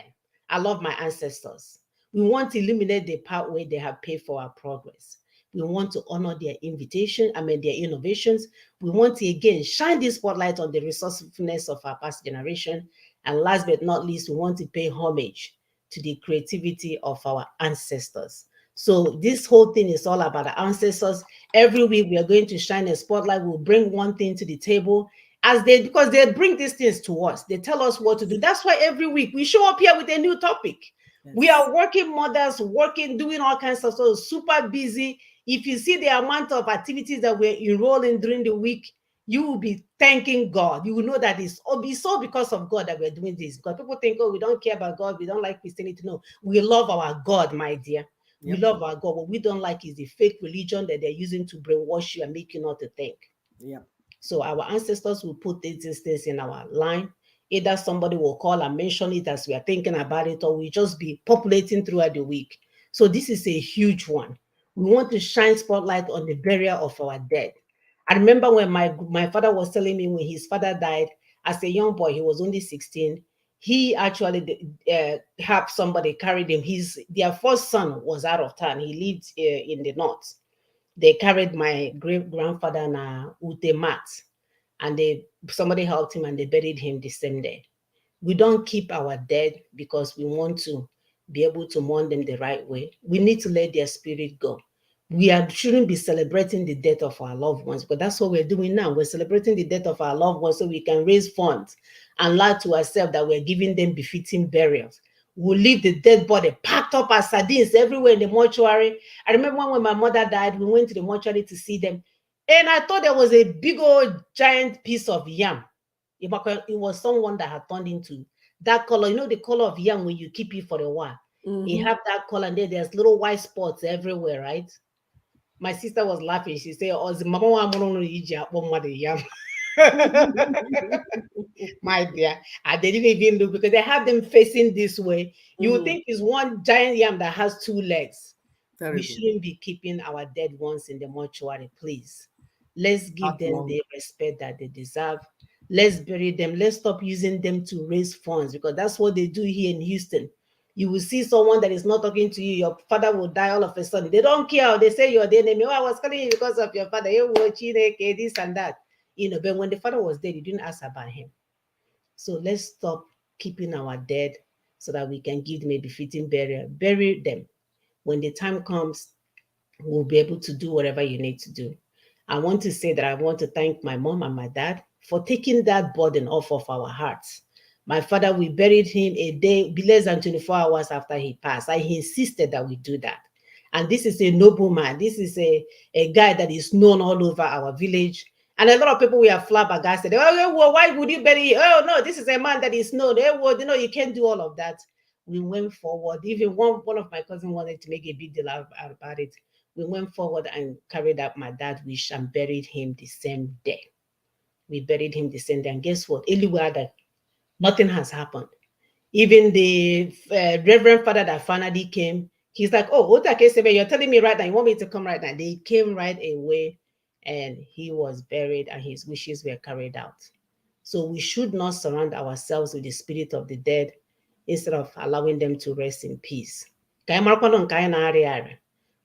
I love my ancestors. We want to illuminate the pathway they have paved for our progress. We want to honor their their innovations. We want to again shine this spotlight on the resourcefulness of our past generation. And last but not least, we want to pay homage to the creativity of our ancestors. So this whole thing is all about our ancestors. Every week we are going to shine a spotlight. We'll bring one thing to the table because they bring these things to us. They tell us what to do. That's why every week we show up here with a new topic. Yes. We are working mothers, doing all kinds of stuff, super busy. If you see the amount of activities that we're enrolling during the week, you will be thanking God. You will know that it's all because of God that we're doing this. Because people think, oh, we don't care about God, we don't like Christianity. No, we love our God, my dear. We love our God. What we don't like is the fake religion that they're using to brainwash you and make you not to think. Yeah. So our ancestors will put these things in our line. Either somebody will call and mention it as we are thinking about it, or we just be populating throughout the week. So this is a huge one. We want to shine spotlight on the burial of our dead. I remember when my father was telling me when his father died as a young boy, he was only 16. He actually had somebody carried him. Their first son was out of town. He lived in the north. They carried my great grandfather na Ute mat, and somebody helped him and they buried him the same day. We don't keep our dead because we want to be able to mourn them the right way. We need to let their spirit go. Shouldn't be celebrating the death of our loved ones, but that's what we're doing now. We're celebrating the death of our loved ones so we can raise funds and lie to ourselves that we're giving them befitting burials. We'll leave the dead body packed up as sardines everywhere in the mortuary. I remember when my mother died, we went to the mortuary to see them. And I thought there was a big old giant piece of yam. It was someone that had turned into that color. You know the color of yam when you keep it for a while. Mm-hmm. You have that color and there's little white spots everywhere, right? My sister was laughing. She said, "Oh, the mama yam." My dear, and they didn't even look because they have them facing this way. You would think it's one giant yam that has two legs. Terrible. We shouldn't be keeping our dead ones in the mortuary, please. Let's give Not them long. the respect that they deserve. Let's bury them. Let's stop using them to raise funds, because that's what they do here in Houston. You will see someone that is not talking to you, your father will die all of a sudden. They don't care. They say you're the enemy. Oh, I was calling you because of your father. You were Chineke, this and that. But when the father was dead, you didn't ask about him. So let's stop keeping our dead so that we can give them a befitting burial. Bury them. When the time comes, we'll be able to do whatever you need to do. I want to say that I want to thank my mom and my dad for taking that burden off of our hearts. My father, we buried him a day, less than 24 hours after he passed. I insisted that we do that. And this is a noble man. This is a guy that is known all over our village. And a lot of people we are flabbergasted. Oh, well, why would you bury him? Oh, no, this is a man that is known. Well, you can't do all of that. We went forward. Even one of my cousins wanted to make a big deal about it. We went forward and carried out my dad's wish and buried him the same day. We buried him the same day. And guess what? Anywhere nothing has happened. Even the Reverend Father that finally came, he's like, "Oh, okay, you're telling me right now, you want me to come right now?" They came right away, and he was buried, and his wishes were carried out. So we should not surround ourselves with the spirit of the dead instead of allowing them to rest in peace.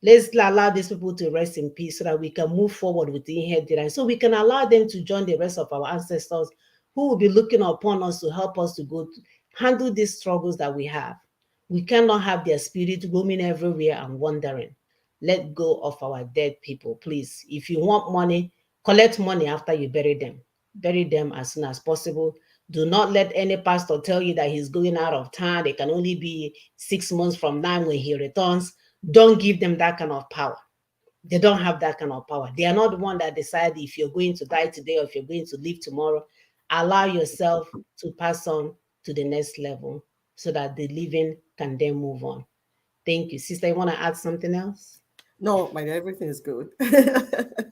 Let's allow these people to rest in peace so that we can move forward with the inheritance. So we can allow them to join the rest of our ancestors who will be looking upon us to help us to handle these struggles that we have. We cannot have their spirit roaming everywhere and wandering. Let go of our dead people, please. If you want money, collect money after you bury them. Bury them as soon as possible. Do not let any pastor tell you that he's going out of town. It can only be 6 months from now when he returns. Don't give them that kind of power. They don't have that kind of power. They are not the one that decide if you're going to die today or if you're going to live tomorrow. Allow yourself to pass on to the next level so that the living can then move on. Thank you. Sister, you want to add something else? No, my everything is good.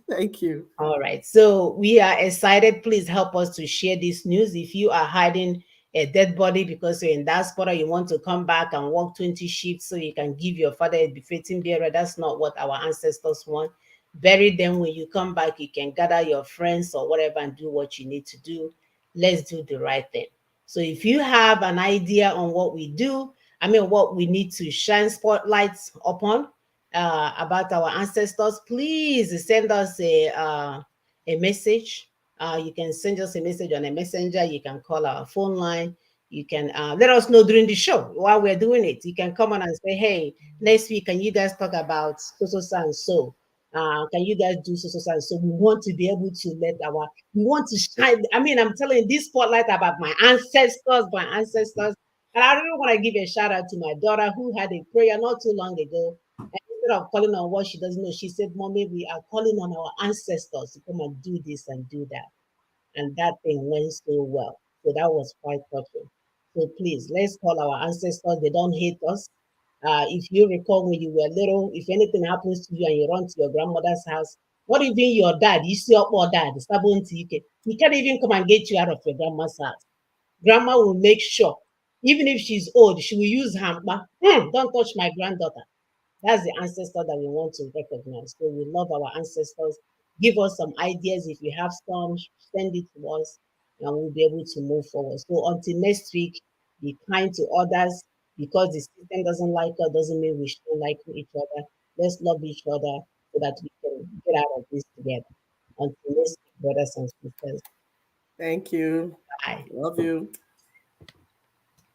Thank you. All right. So we are excited. Please help us to share this news. If you are hiding a dead body because you're in diaspora, you want to come back and work 20 shifts so you can give your father a befitting burial. That's not what our ancestors want. Bury them. When you come back, you can gather your friends or whatever and do what you need to do. Let's do the right thing. So if you have an idea on what we do, what we need to shine spotlights upon, about our ancestors, please send us a message. You can send us a message on a messenger. You can call our phone line. You can let us know during the show while we're doing it. You can come on and say, "Hey, next week, can you guys talk about so and so? Can you guys do so and so?" We want to be able to we want to shine. I'm telling you, this spotlight about my ancestors. And I really want to give a shout out to my daughter who had a prayer not too long ago. Instead of calling on what she doesn't know, she said, "Mommy, we are calling on our ancestors to come and do this and do that." And that thing went so well. So that was quite touching. So please, let's call our ancestors. They don't hate us. If you recall when you were little, if anything happens to you and you run to your grandmother's house, not even your dad, you see up or dad, stubborn he can't even come and get you out of your grandma's house. Grandma will make sure, even if she's old, she will use hamper. Don't touch my granddaughter. That's the ancestor that we want to recognize. So we love our ancestors. Give us some ideas. If you have some, send it to us and we'll be able to move forward. So until next week, be kind to others. Because the system doesn't like us doesn't mean we shouldn't like each other. Let's love each other so that we can get out of this together. Until next week, brothers and sisters. Thank you. Bye. Love you.